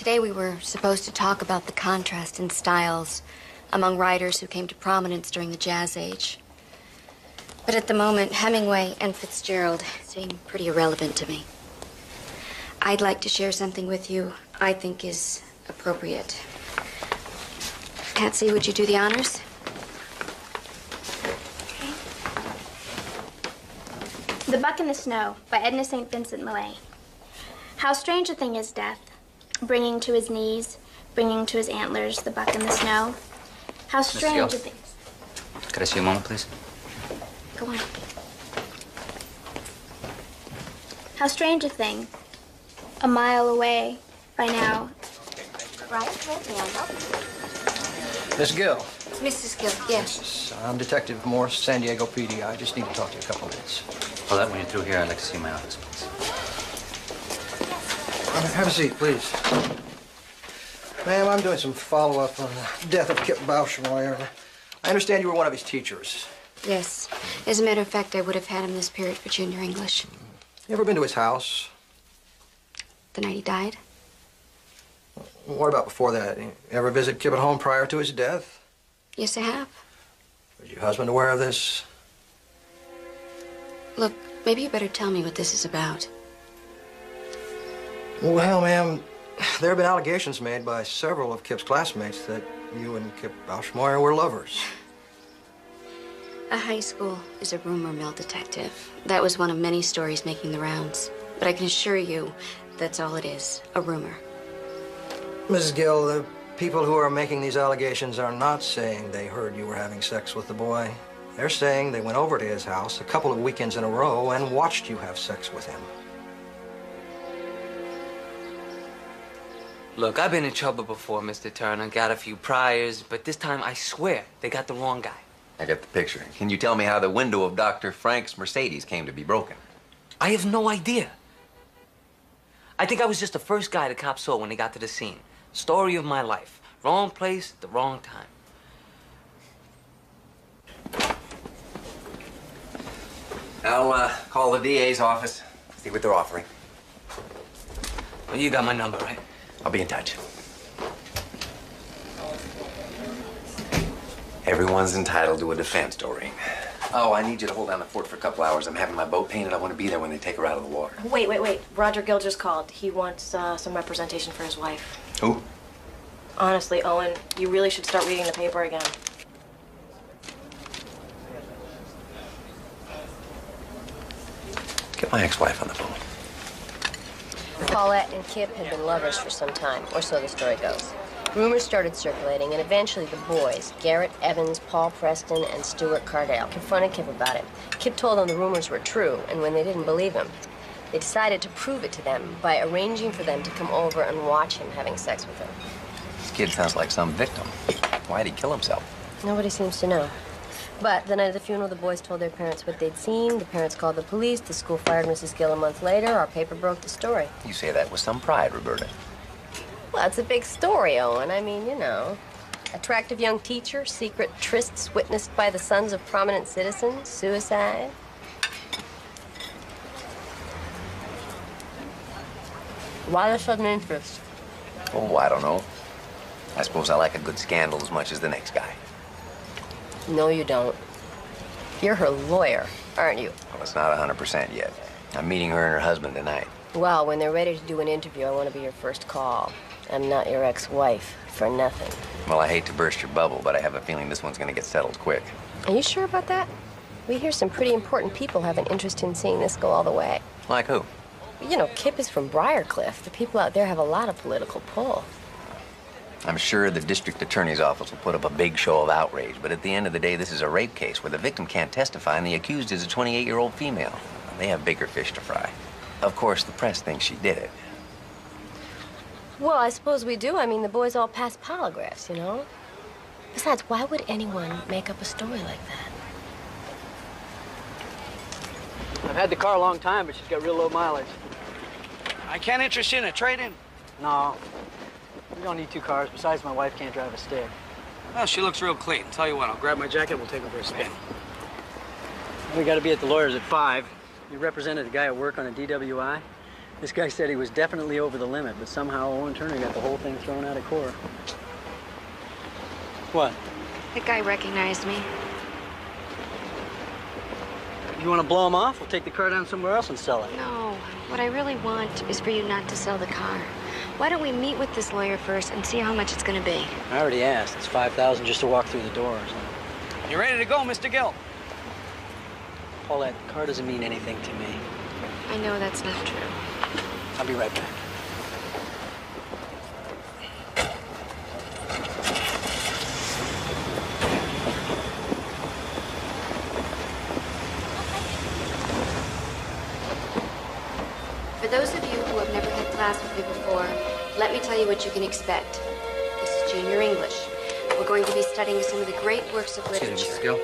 Today we were supposed to talk about the contrast in styles among writers who came to prominence during the Jazz Age. But at the moment, Hemingway and Fitzgerald seem pretty irrelevant to me. I'd like to share something with you I think is appropriate. Patsy, would you do the honors? Okay. The Buck in the Snow by Edna St. Vincent Millay. How strange a thing is death, bringing to his knees, bringing to his antlers the buck in the snow. How strange a thing. Could I see a moment, please? Go on. How strange a thing, a mile away by now. Right, may I help? Miss Gill. Mrs. Gill, yes. I'm Detective Morse, San Diego PD. I just need to talk to you a couple minutes. Well, that when you're through here, I'd like to see my office, please. Have a seat, please. Ma'am, I'm doing some follow-up on the death of Kip Bauschmeyer. I understand you were one of his teachers. Yes. As a matter of fact, I would have had him this period for junior English. You ever been to his house? The night he died? What about before that? You ever visit Kip at home prior to his death? Yes, I have. Was your husband aware of this? Look, maybe you better tell me what this is about. Well, ma'am, there have been allegations made by several of Kip's classmates that you and Kip Bauschmeyer were lovers. A high school is a rumor mill, Detective. That was one of many stories making the rounds. But I can assure you, that's all it is, a rumor. Mrs. Gill, the people who are making these allegations are not saying they heard you were having sex with the boy. They're saying they went over to his house a couple of weekends in a row and watched you have sex with him. Look, I've been in trouble before, Mr. Turner. Got a few priors, but this time I swear they got the wrong guy. I got the picture. Can you tell me how the window of Dr. Frank's Mercedes came to be broken? I have no idea. I think I was just the first guy the cops saw when they got to the scene. Story of my life. Wrong place, the wrong time. I'll call the DA's office, see what they're offering. Well, you got my number, right? I'll be in touch. Everyone's entitled to a defense, Doreen. Oh, I need you to hold down the fort for a couple hours. I'm having my boat painted. I want to be there when they take her out of the water. Wait. Roger Gill just called. He wants some representation for his wife. Who? Honestly, Owen, you really should start reading the paper again. Get my ex-wife on the phone. Paulette and Kip had been lovers for some time, or so the story goes. Rumors started circulating, and eventually the boys, Garrett Evans, Paul Preston, and Stuart Cardale, confronted Kip about it. Kip told them the rumors were true, and when they didn't believe him, they decided to prove it to them by arranging for them to come over and watch him having sex with her. This kid sounds like some victim. Why'd he kill himself? Nobody seems to know. But the night of the funeral, the boys told their parents what they'd seen. The parents called the police. The school fired Mrs. Gill a month later. Our paper broke the story. You say that with some pride, Roberta. Well, it's a big story, Owen. I mean, you know. Attractive young teacher, secret trysts witnessed by the sons of prominent citizens, suicide. Why the sudden interest? Oh, I don't know. I suppose I like a good scandal as much as the next guy. No, you don't. You're her lawyer, aren't you? Well, it's not 100% yet. I'm meeting her and her husband tonight. Well, when they're ready to do an interview, I want to be your first call. I'm not your ex-wife for nothing. Well, I hate to burst your bubble, but I have a feeling this one's going to get settled quick. Are you sure about that? We hear some pretty important people have an interest in seeing this go all the way. Like who? You know, Kip is from Briarcliff. The people out there have a lot of political pull. I'm sure the district attorney's office will put up a big show of outrage, but at the end of the day, this is a rape case where the victim can't testify and the accused is a 28-year-old female. They have bigger fish to fry. Of course, the press thinks she did it. Well, I suppose we do. I mean, the boys all passed polygraphs, you know? Besides, why would anyone make up a story like that? I've had the car a long time, but she's got real low mileage. I can't interest you in a trade-in. No. We don't need two cars. Besides, my wife can't drive a stick. Well, she looks real clean. Tell you what, I'll grab my jacket, we'll take her for a spin. We got to be at the lawyer's at 5. You represented a guy at work on a DWI? This guy said he was definitely over the limit, but somehow Owen Turner got the whole thing thrown out of court. What? That guy recognized me. You want to blow him off? We'll take the car down somewhere else and sell it. No, what I really want is for you not to sell the car. Why don't we meet with this lawyer first and see how much it's going to be? I already asked. It's $5,000 just to walk through the doors. You ready to go, Mr. Gill? Paulette, the car doesn't mean anything to me. I know that's not true. I'll be right back. For those of you who have never had class with me before, let me tell you what you can expect. This is junior English. We're going to be studying some of the great works of Excuse me, literature. Mrs. Gill.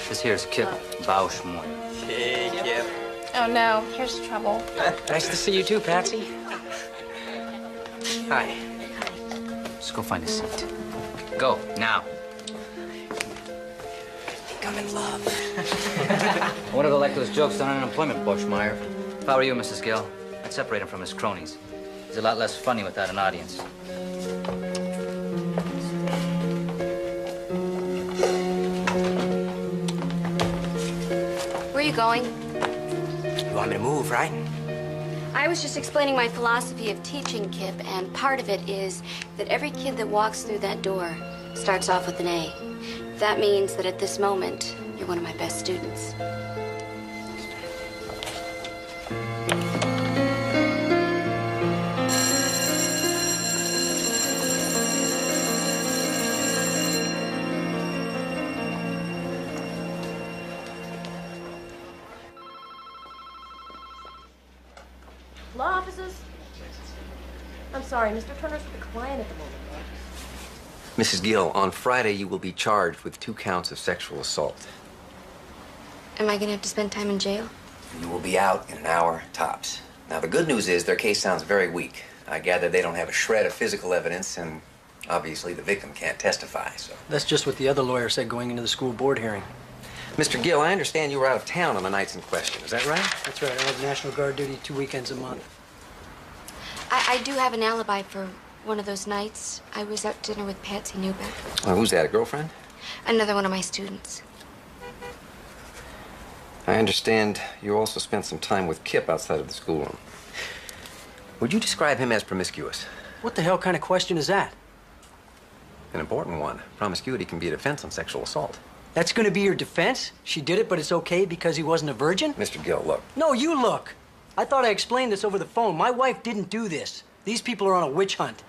This here is Kip Bauschmore. Hey, Kip. Oh no, here's trouble. Nice to see you too, Patsy. Hi. Just go find a seat. Go, now. I'm in love. I wonder if they like those jokes on unemployment, Bushmeyer. If I were you, Mrs. Gill, I'd separate him from his cronies. He's a lot less funny without an audience. Where are you going? You want me to move, right? I was just explaining my philosophy of teaching, Kip, and part of it is that every kid that walks through that door starts off with an A. That means that at this moment, you're one of my best students. Law offices? I'm sorry, Mr. Turner's with a client at the moment. Mrs. Gill, on Friday you will be charged with 2 counts of sexual assault. Am I gonna have to spend time in jail? You will be out in an hour, tops. Now, the good news is their case sounds very weak. I gather they don't have a shred of physical evidence, and obviously the victim can't testify, so... That's just what the other lawyer said going into the school board hearing. Mr. Gill, I understand you were out of town on the nights in question. Is that right? That's right. I have National Guard duty 2 weekends a month. I do have an alibi for one of those nights. I was out to dinner with Patsy Newbeck. Oh, who's that, a girlfriend? Another one of my students. I understand you also spent some time with Kip outside of the schoolroom. Would you describe him as promiscuous? What the hell kind of question is that? An important one. Promiscuity can be a defense on sexual assault. That's going to be your defense? She did it, but it's okay because he wasn't a virgin? Mr. Gill, look. No, you look. I thought I explained this over the phone. My wife didn't do this. These people are on a witch hunt.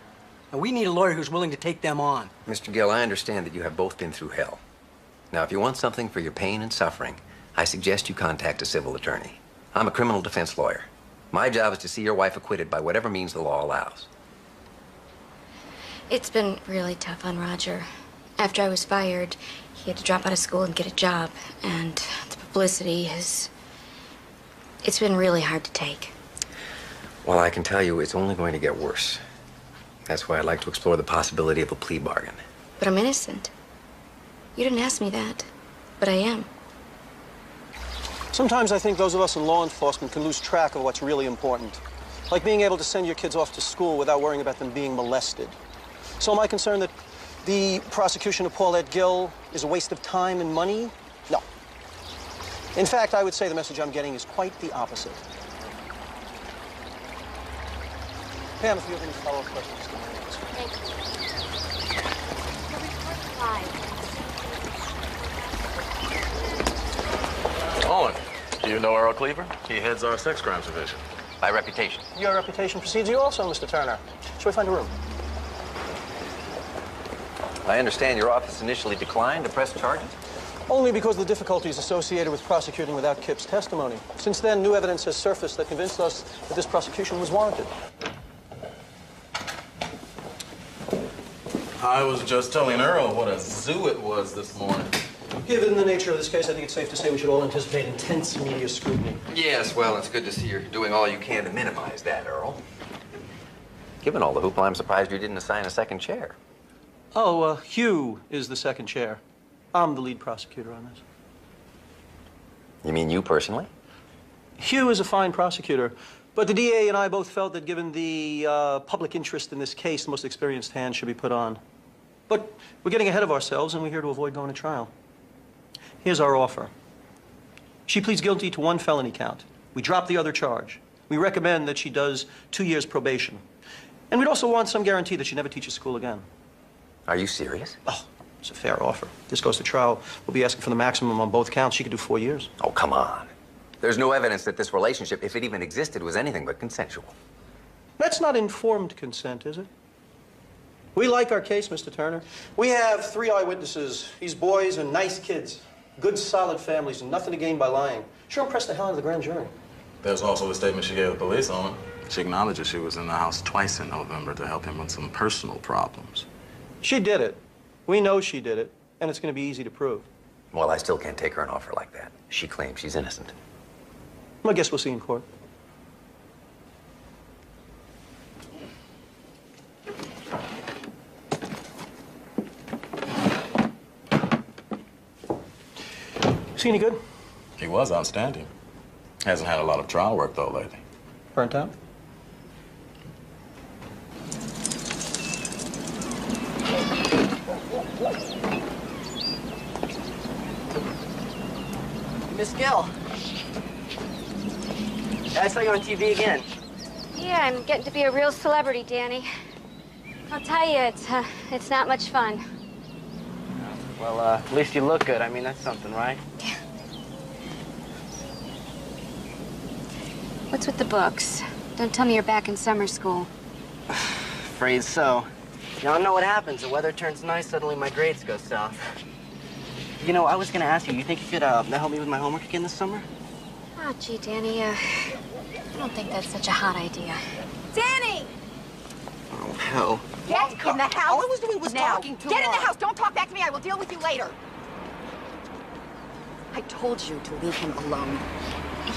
And we need a lawyer who's willing to take them on. Mr. Gill, I understand that you have both been through hell. Now, if you want something for your pain and suffering, I suggest you contact a civil attorney. I'm a criminal defense lawyer. My job is to see your wife acquitted by whatever means the law allows. It's been really tough on Roger. After I was fired, he had to drop out of school and get a job. And the publicity has... It's been really hard to take. Well, I can tell you it's only going to get worse. That's why I'd like to explore the possibility of a plea bargain. But I'm innocent. You didn't ask me that, but I am. Sometimes I think those of us in law enforcement can lose track of what's really important. Like being able to send your kids off to school without worrying about them being molested. So am I concerned that the prosecution of Paulette Gill is a waste of time and money? No. In fact, I would say the message I'm getting is quite the opposite. Pam, if you have any follow-up questions, come on. Thank you. Owen, do you know Earl Cleaver? He heads our sex crimes division. By reputation. Your reputation precedes you also, Mr. Turner. Shall we find a room? I understand your office initially declined to press charges? Only because of the difficulties associated with prosecuting without Kip's testimony. Since then, new evidence has surfaced that convinced us that this prosecution was warranted. I was just telling Earl what a zoo it was this morning. Given the nature of this case, I think it's safe to say we should all anticipate intense media scrutiny. Yes, well, it's good to see you're doing all you can to minimize that, Earl. Given all the hoopla, I'm surprised you didn't assign a second chair. Oh, Hugh is the second chair. I'm the lead prosecutor on this. You mean you personally? Hugh is a fine prosecutor, but the DA and I both felt that given the public interest in this case, the most experienced hand should be put on. But we're getting ahead of ourselves, and we're here to avoid going to trial. Here's our offer. She pleads guilty to 1 felony count. We drop the other charge. We recommend that she does 2 years probation. And we'd also want some guarantee that she never teaches school again. Are you serious? Oh, it's a fair offer. If this goes to trial, we'll be asking for the maximum on both counts. She could do 4 years. Oh, come on. There's no evidence that this relationship, if it even existed, was anything but consensual. That's not informed consent, is it? We like our case, Mr. Turner. We have 3 eyewitnesses. These boys are nice kids. Good, solid families, and nothing to gain by lying. Sure impressed the hell out of the grand jury. There's also the statement she gave the police on her. She acknowledges she was in the house twice in November to help him with some personal problems. She did it. We know she did it, and it's going to be easy to prove. Well, I still can't take her an offer like that. She claims she's innocent. Well, I guess we'll see in court. Is he any good? He was outstanding. Hasn't had a lot of trial work, though, lately. Burnt out? Miss Gill. I saw you on TV again. Yeah, I'm getting to be a real celebrity, Danny. I'll tell you, it's not much fun. Well, at least you look good. I mean, that's something, right? What's with the books? Don't tell me you're back in summer school. Afraid so. Y'all know what happens. The weather turns nice, suddenly my grades go south. You know, I was gonna ask you, you think you could help me with my homework again this summer? Oh, gee, Danny, I don't think that's such a hot idea. Danny! Oh, hell. Get in the house. All I was doing was now. talking to Get in the her. house. Don't talk back to me. I will deal with you later. I told you to leave him alone.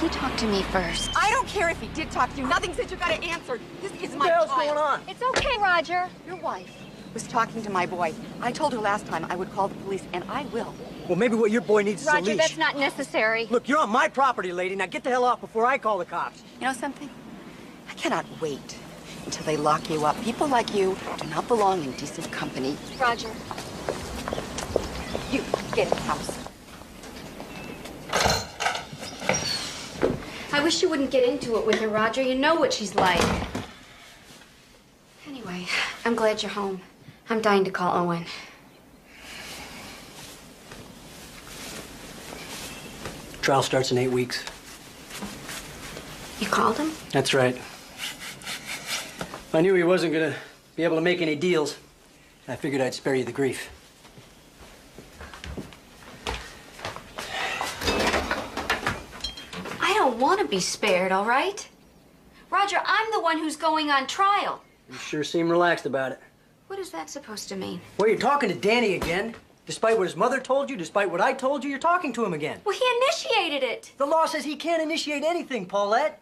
He talked to me first. I don't care if he did talk to you. Nothing said you got to answer. This is my What the hell's child. going on? It's okay, Roger. Your wife was talking to my boy. I told her last time I would call the police, and I will. Well, maybe what your boy needs is a Roger, leash. that's not necessary. Look, you're on my property, lady. Now get the hell off before I call the cops. You know something? I cannot wait until they lock you up. People like you do not belong in decent company. Roger. You, get in the house. I wish you wouldn't get into it with her, Roger. You know what she's like. Anyway, I'm glad you're home. I'm dying to call Owen. Trial starts in 8 weeks. You called him? That's right. I knew he wasn't gonna be able to make any deals. I figured I'd spare you the grief. I don't want to be spared, all right? Roger, I'm the one who's going on trial. You sure seem relaxed about it. What is that supposed to mean? Well, you're talking to Danny again. Despite what his mother told you, despite what I told you, you're talking to him again. Well, he initiated it. The law says he can't initiate anything, Paulette.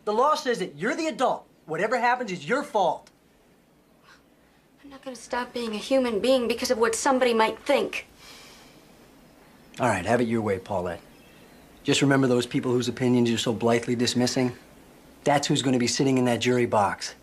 The law says that you're the adult. Whatever happens is your fault. I'm not going to stop being a human being because of what somebody might think. All right, have it your way, Paulette. Just remember those people whose opinions you're so blithely dismissing? That's who's going to be sitting in that jury box.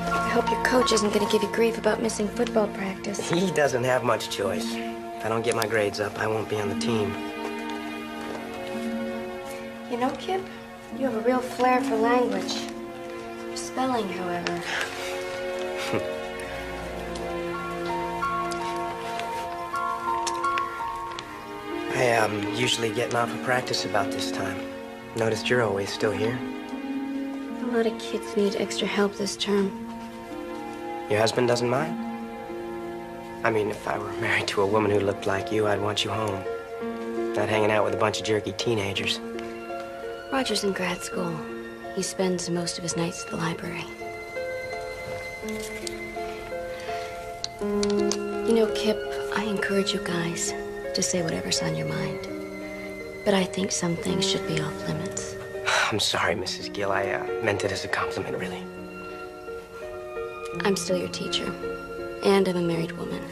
I hope your coach isn't going to give you grief about missing football practice. He doesn't have much choice. If I don't get my grades up, I won't be on the team. You know, Kip, you have a real flair for language. Your spelling, however. I'm usually getting off of practice about this time. Noticed you're always still here. A lot of kids need extra help this term. Your husband doesn't mind? I mean, if I were married to a woman who looked like you, I'd want you home. Not hanging out with a bunch of jerky teenagers. Roger's in grad school. He spends most of his nights at the library. You know, Kip, I encourage you guys to say whatever's on your mind. But I think some things should be off limits. I'm sorry, Mrs. Gill. I meant it as a compliment, really. I'm still your teacher, and I'm a married woman.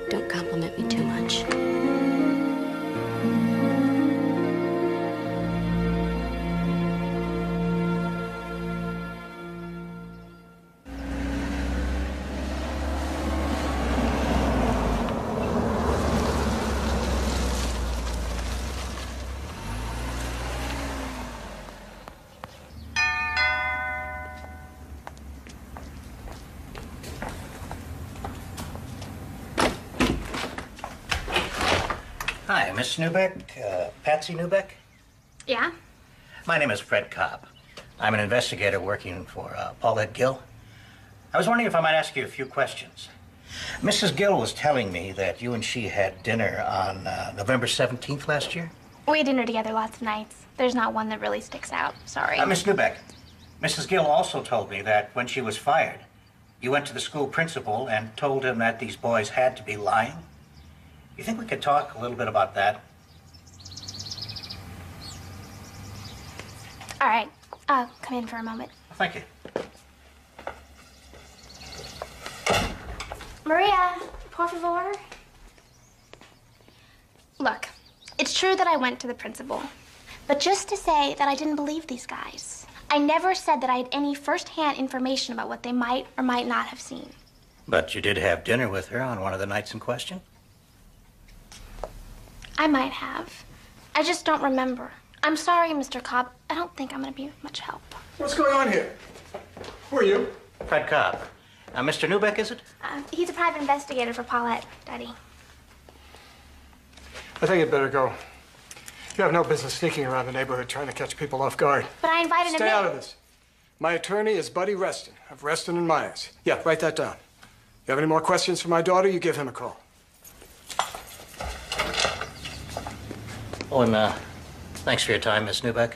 Don't compliment me too much. Hi, Miss Newbeck, Patsy Newbeck. Yeah? My name is Fred Cobb. I'm an investigator working for Paulette Gill. I was wondering if I might ask you a few questions. Mrs. Gill was telling me that you and she had dinner on November 17th last year. We had dinner together lots of nights. There's not one that really sticks out. Sorry. Miss Newbeck, Mrs. Gill also told me that when she was fired, you went to the school principal and told him that these boys had to be lying. You think we could talk a little bit about that? All right. I'll come in for a moment. Thank you. Maria, por favor. Look, it's true that I went to the principal, but just to say that I didn't believe these guys. I never said that I had any first-hand information about what they might or might not have seen. But you did have dinner with her on one of the nights in question? I might have. I just don't remember. I'm sorry, Mr. Cobb. I don't think I'm going to be of much help. What's going on here? Who are you? Fred Cobb. Mr. Newbeck, is it? He's a private investigator for Paulette, Daddy. I think you'd better go. You have no business sneaking around the neighborhood trying to catch people off guard. But I invited him. Stay out of this. My attorney is Buddy Reston of Reston and Myers. Yeah, write that down. You have any more questions for my daughter, you give him a call. Oh, and thanks for your time, Miss Newbeck.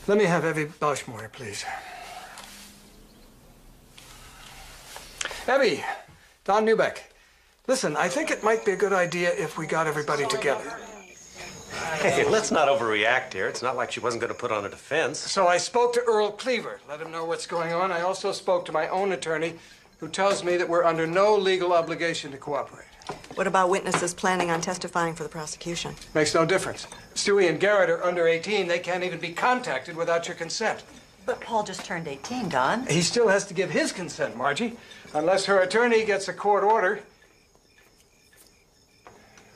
Let me have Evie Bashmore, please. Evie, Don Newbeck. Listen, I think it might be a good idea if we got everybody together. Hey, let's not overreact here. It's not like she wasn't going to put on a defense. So I spoke to Earl Cleaver, let him know what's going on. I also spoke to my own attorney, who tells me that we're under no legal obligation to cooperate. What about witnesses planning on testifying for the prosecution? Makes no difference. Stewie and Garrett are under 18. They can't even be contacted without your consent. But Paul just turned 18, Don. He still has to give his consent, Margie, unless her attorney gets a court order,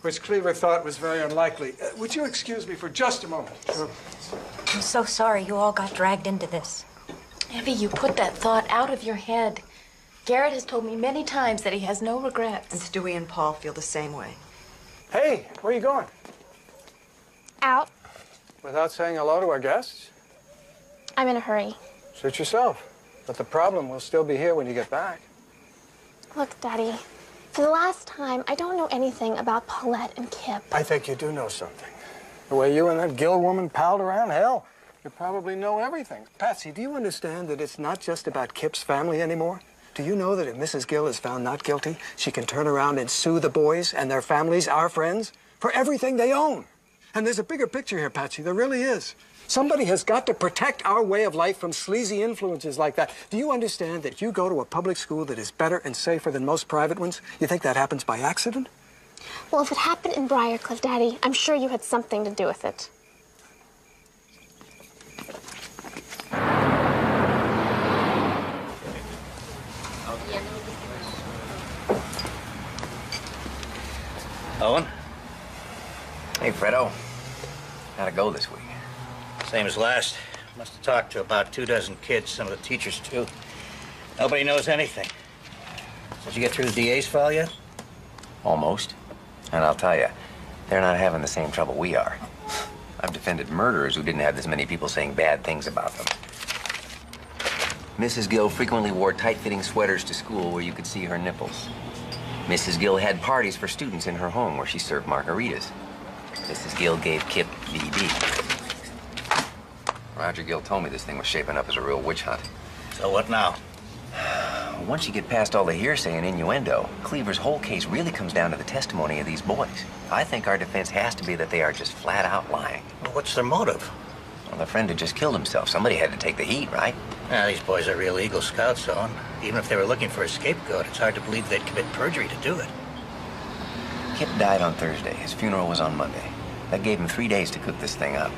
which Cleaver thought was very unlikely. Would you excuse me for just a moment? Sure. I'm so sorry you all got dragged into this. Evie, you put that thought out of your head. Garrett has told me many times that he has no regrets. And Stewie and Paul feel the same way. Hey, where are you going? Out. Without saying hello to our guests? I'm in a hurry. Suit yourself. But the problem will still be here when you get back. Look, Daddy, for the last time, I don't know anything about Paulette and Kip. I think you do know something. The way you and that Gill woman palled around, hell, you probably know everything. Patsy, do you understand that it's not just about Kip's family anymore? Do you know that if Mrs. Gill is found not guilty, she can turn around and sue the boys and their families, our friends, for everything they own? And there's a bigger picture here, Patsy. There really is. Somebody has got to protect our way of life from sleazy influences like that. Do you understand that you go to a public school that is better and safer than most private ones? You think that happens by accident? Well, if it happened in Briarcliff, Daddy, I'm sure you had something to do with it. Owen? Hey, Fredo. How'd it go this week? Same as last. Must have talked to about 24 kids, some of the teachers, too. Nobody knows anything. Did you get through the DA's file yet? Almost. And I'll tell you, they're not having the same trouble we are. I've defended murderers who didn't have this many people saying bad things about them. Mrs. Gill frequently wore tight-fitting sweaters to school where you could see her nipples. Mrs. Gill had parties for students in her home where she served margaritas. Mrs. Gill gave Kip VD. Roger Gill told me this thing was shaping up as a real witch hunt. So what now? Once you get past all the hearsay and innuendo, Cleaver's whole case really comes down to the testimony of these boys. I think our defense has to be that they are just flat out lying. Well, what's their motive? Well, their friend had just killed himself. Somebody had to take the heat, right? Yeah, these boys are real Eagle Scouts, though. And even if they were looking for a scapegoat, it's hard to believe they'd commit perjury to do it. Kip died on Thursday. His funeral was on Monday. That gave him 3 days to cook this thing up.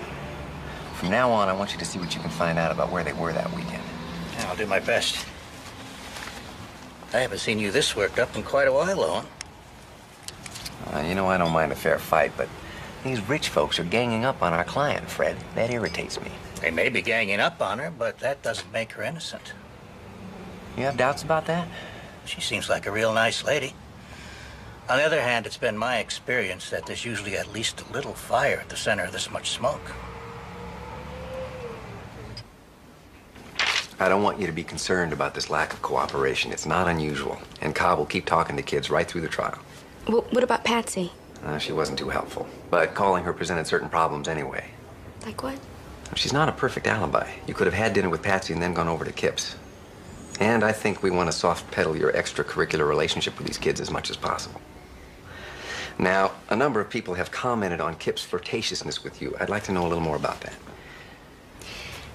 From now on, I want you to see what you can find out about where they were that weekend. Yeah, I'll do my best. I haven't seen you this worked up in quite a while, Owen. You know, I don't mind a fair fight, but these rich folks are ganging up on our client, Fred. That irritates me. They may be ganging up on her, but that doesn't make her innocent. You have doubts about that? She seems like a real nice lady. On the other hand, it's been my experience that there's usually at least a little fire at the center of this much smoke. I don't want you to be concerned about this lack of cooperation. It's not unusual. And Cobb will keep talking to kids right through the trial. Well, what about Patsy? She wasn't too helpful. But calling her presented certain problems anyway. Like what? She's not a perfect alibi. You could have had dinner with Patsy and then gone over to Kip's. And I think we want to soft pedal your extracurricular relationship with these kids as much as possible. Now, a number of people have commented on Kip's flirtatiousness with you. I'd like to know a little more about that.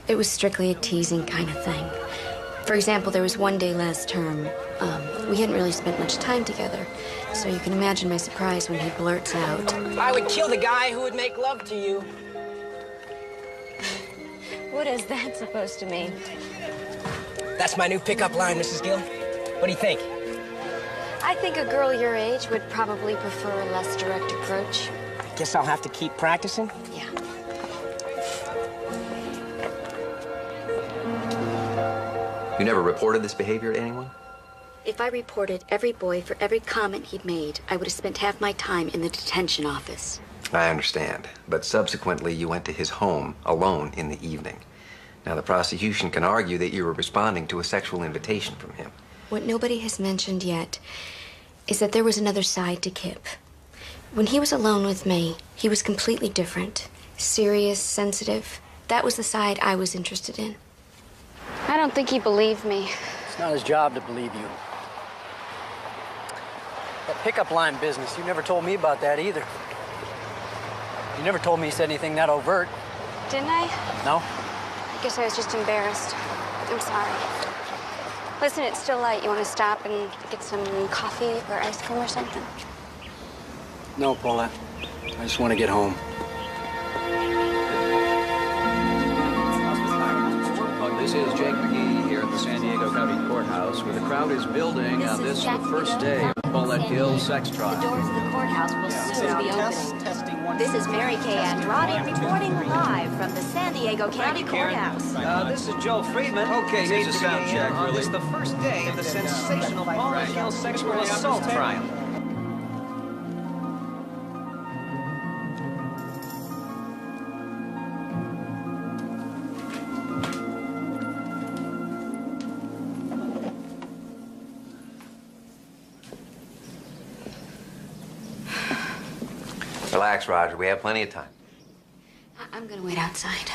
It was strictly a teasing kind of thing. For example, there was one day last term. We hadn't really spent much time together, so you can imagine my surprise when he blurts out, I would kill the guy who would make love to you. "What is that supposed to mean?" That's my new pickup line, Mrs. Gill. What do you think? I think a girl your age would probably prefer a less direct approach. Guess I'll have to keep practicing. Yeah. You never reported this behavior to anyone? If I reported every boy for every comment he'd made, I would have spent half my time in the detention office. I understand. But subsequently, you went to his home alone in the evening. Now, the prosecution can argue that you were responding to a sexual invitation from him. What nobody has mentioned yet is that there was another side to Kip. When he was alone with me, he was completely different. Serious, sensitive. That was the side I was interested in. I don't think he believed me. It's not his job to believe you. That pickup line business, you never told me about that either. You never told me he said anything that overt. Didn't I? No? I guess I was just embarrassed. I'm sorry. Listen, it's still light. You want to stop and get some coffee or ice cream or something? No, Paulette. I just want to get home. This is Jake McGee here at the San Diego County Courthouse, where the crowd is building on this the first day of Paulette Gill's sex trial. The doors of the courthouse will soon be opening. This is Mary Kay Andrade reporting live from the San Diego County Courthouse. This is Joe Friedman. Okay, here's a sound check. This is the first day of the sensational Paulette Gill sexual assault trial. Relax, Roger. We have plenty of time. I'm gonna wait outside.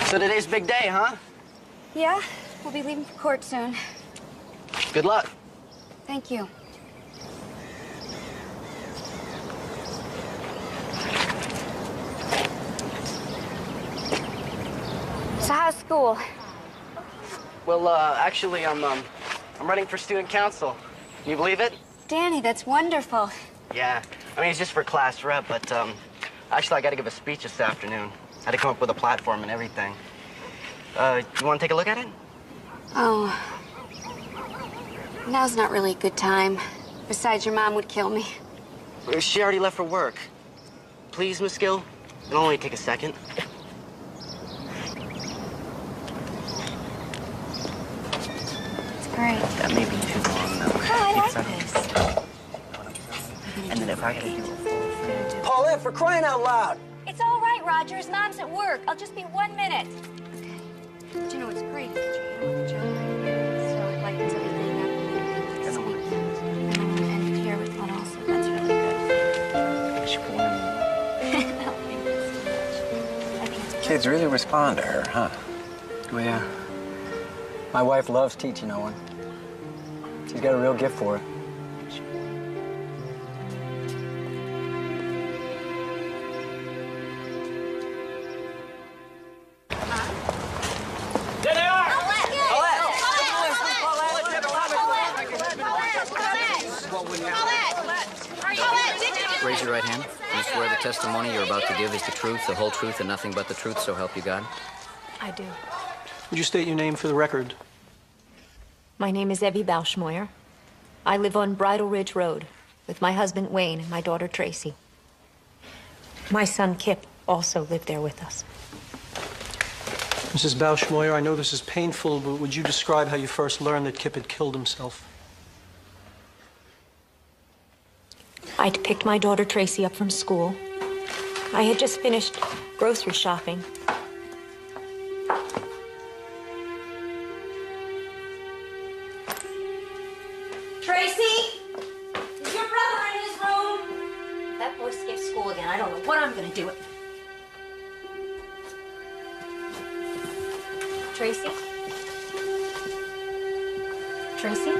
So today's big day, huh? Yeah, we'll be leaving for court soon. Good luck. Thank you. So how's school? Well, actually, I'm running for student council. Can you believe it? Danny, that's wonderful. Yeah. I mean, it's just for class rep, but, actually, I gotta give a speech this afternoon. I had to come up with a platform and everything. You want to take a look at it? Oh. Now's not really a good time. Besides, your mom would kill me. She already left for work. Please, Miss Gill? It'll only take a second. It's great. That may be too long, though. Oh, I like this. And then if I could do a full Paulette, for crying out loud! It's all right, Rogers. Mom's at work. I'll just be 1 minute. Okay. But you know what's great is that you're in with Joe right here. So I'd like to tell you that I'm next week. And I'm going to end it here with one also. That's really good. Kids really respond to her, huh? Oh, yeah. My wife loves teaching Owen. She's got a real gift for it. There they are! Raise your right hand. You swear the testimony you're about to give is the truth, the whole truth, and nothing but the truth, so help you God? I do. Would you state your name for the record? My name is Evie Bauschmoyer. I live on Bridle Ridge Road with my husband Wayne and my daughter Tracy. My son Kip also lived there with us. Mrs. Bauschmoyer, I know this is painful, but would you describe how you first learned that Kip had killed himself? I'd picked my daughter Tracy up from school. I had just finished grocery shopping. Tracy? Is your brother in his room? That boy skipped school again. I don't know what I'm gonna do with him. Tracy? Tracy?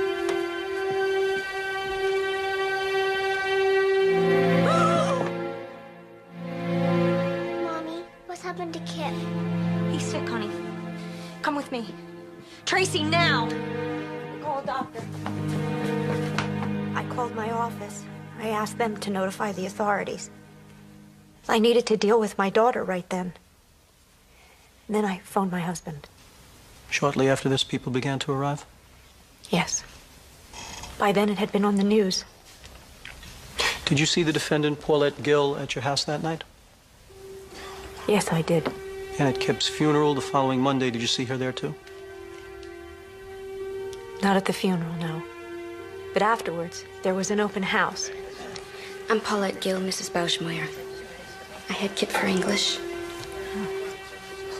Mommy, what's happened to Kip? He's sick, honey. Come with me. Tracy, now! Call a doctor. I called my office. I asked them to notify the authorities. I needed to deal with my daughter right then. And then I phoned my husband. Shortly after this, people began to arrive? Yes. By then, it had been on the news. Did you see the defendant, Paulette Gill, at your house that night? Yes, I did. And at Kip's funeral the following Monday, did you see her there too? Not at the funeral, no. But afterwards, there was an open house. I'm Paulette Gill, Mrs. Bauschmoyer. I had Kip for English.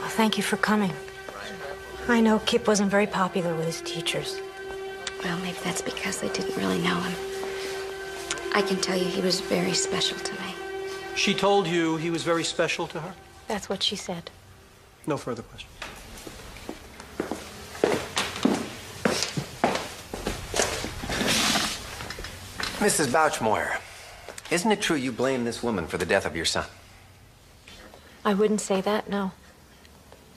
Well, thank you for coming. I know Kip wasn't very popular with his teachers. Well, maybe that's because they didn't really know him. I can tell you he was very special to me. She told you he was very special to her? That's what she said. No further questions. Mrs. Bauschmoyer, isn't it true you blame this woman for the death of your son? I wouldn't say that, no.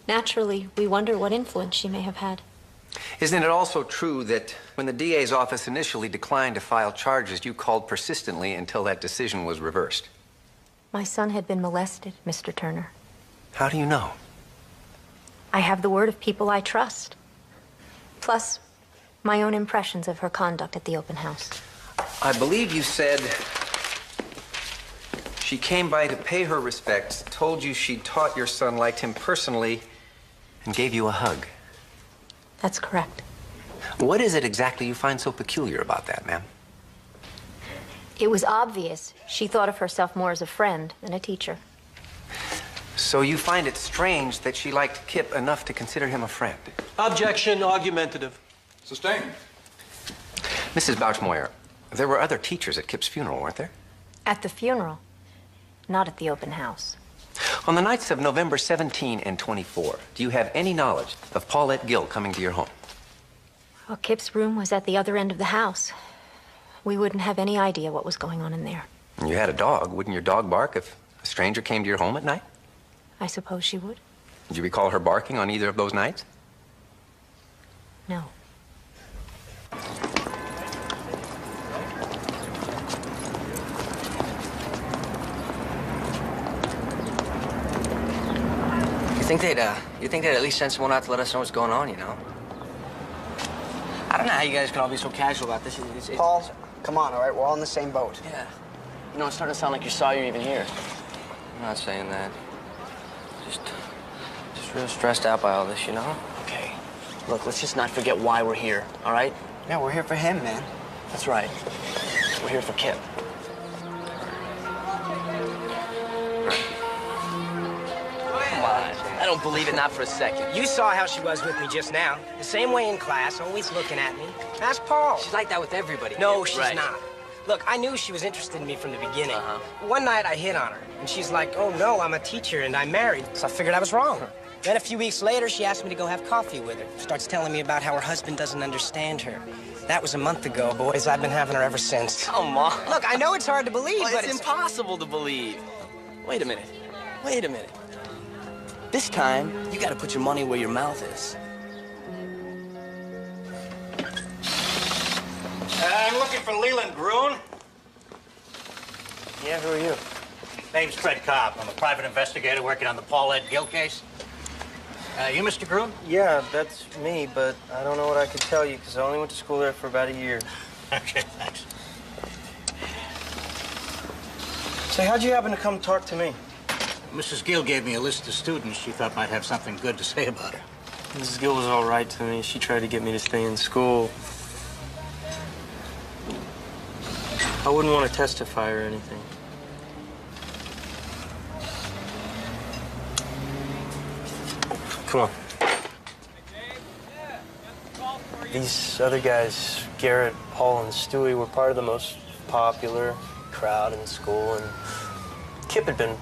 Naturally, we wonder what influence she may have had. Isn't it also true that when the DA's office initially declined to file charges, you called persistently until that decision was reversed? My son had been molested, Mr. Turner. How do you know? I have the word of people I trust. Plus, my own impressions of her conduct at the open house. I believe you said she came by to pay her respects, told you she taught your son, liked him personally, and gave you a hug. That's correct. What is it exactly you find so peculiar about that, ma'am? It was obvious she thought of herself more as a friend than a teacher. So you find it strange that she liked Kip enough to consider him a friend? Objection, argumentative. Sustained. Mrs. Bauschmoyer, there were other teachers at Kip's funeral, weren't there? At the funeral, not at the open house. On the nights of November 17 and 24, do you have any knowledge of Paulette Gill coming to your home? Well, Kip's room was at the other end of the house. We wouldn't have any idea what was going on in there. You had a dog. Wouldn't your dog bark if a stranger came to your home at night? I suppose she would. Did you recall her barking on either of those nights? No. You think they'd at least send someone out to let us know what's going on, you know? I don't know how you guys can all be so casual about this. Paul, come on, all right? We're all in the same boat. Yeah. You know, it's starting to sound like you're sorry you're even here. I'm not saying that. Just real stressed out by all this, you know? Okay. Look, let's just not forget why we're here, all right? Yeah, we're here for him, man. That's right. We're here for Kip. Come on. I don't believe it, not for a second. You saw how she was with me just now. The same way in class, always looking at me. Ask Paul. She's like that with everybody. No, she's Right. not. Look, I knew she was interested in me from the beginning. One night I hit on her, and she's like, oh no, I'm a teacher and I'm married. So I figured I was wrong. Then a few weeks later, she asked me to go have coffee with her. Starts telling me about how her husband doesn't understand her. That was a month ago, boys. I've been having her ever since. Come on. Look, I know it's hard to believe, Well, but it's impossible to believe. Wait a minute. Wait a minute. This time, you gotta put your money where your mouth is. I'm looking for Leland Gruen. Yeah, who are you? Name's Fred Cobb. I'm a private investigator working on the Paulette Gill case. You Mr. Gruen? Yeah, that's me, but I don't know what I could tell you because I only went to school there for about a year. Okay, thanks. Say, how'd you happen to come talk to me? Mrs. Gill gave me a list of students she thought might have something good to say about her. Mrs. Gill was all right to me. She tried to get me to stay in school. I wouldn't want to testify or anything. Come on. These other guys, Garrett, Paul, and Stewie, were part of the most popular crowd in school, and Kip had been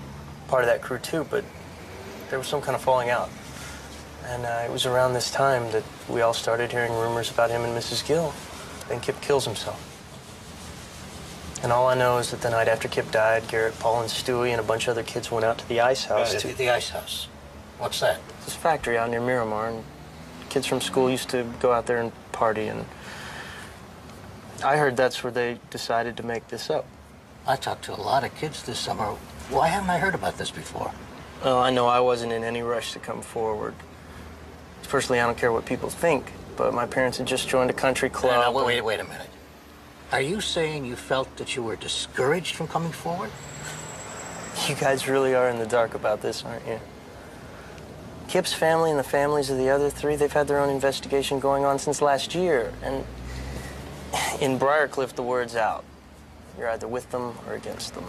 part of that crew too, but there was some kind of falling out. And it was around this time that we all started hearing rumors about him and Mrs. Gill. Then Kip kills himself. And all I know is that the night after Kip died, Garrett, Paul, and Stewie and a bunch of other kids went out to the ice house to... The ice house. What's that? It's a factory out near Miramar, and kids from school used to go out there and party, and I heard that's where they decided to make this up. I talked to a lot of kids this summer. Why haven't I heard about this before? Oh, I know I wasn't in any rush to come forward. Personally, I don't care what people think, but my parents had just joined a country club. No, wait a minute. Are you saying you felt that you were discouraged from coming forward? You guys really are in the dark about this, aren't you? Kip's family and the families of the other three, they've had their own investigation going on since last year. And in Briarcliff, the word's out. You're either with them or against them.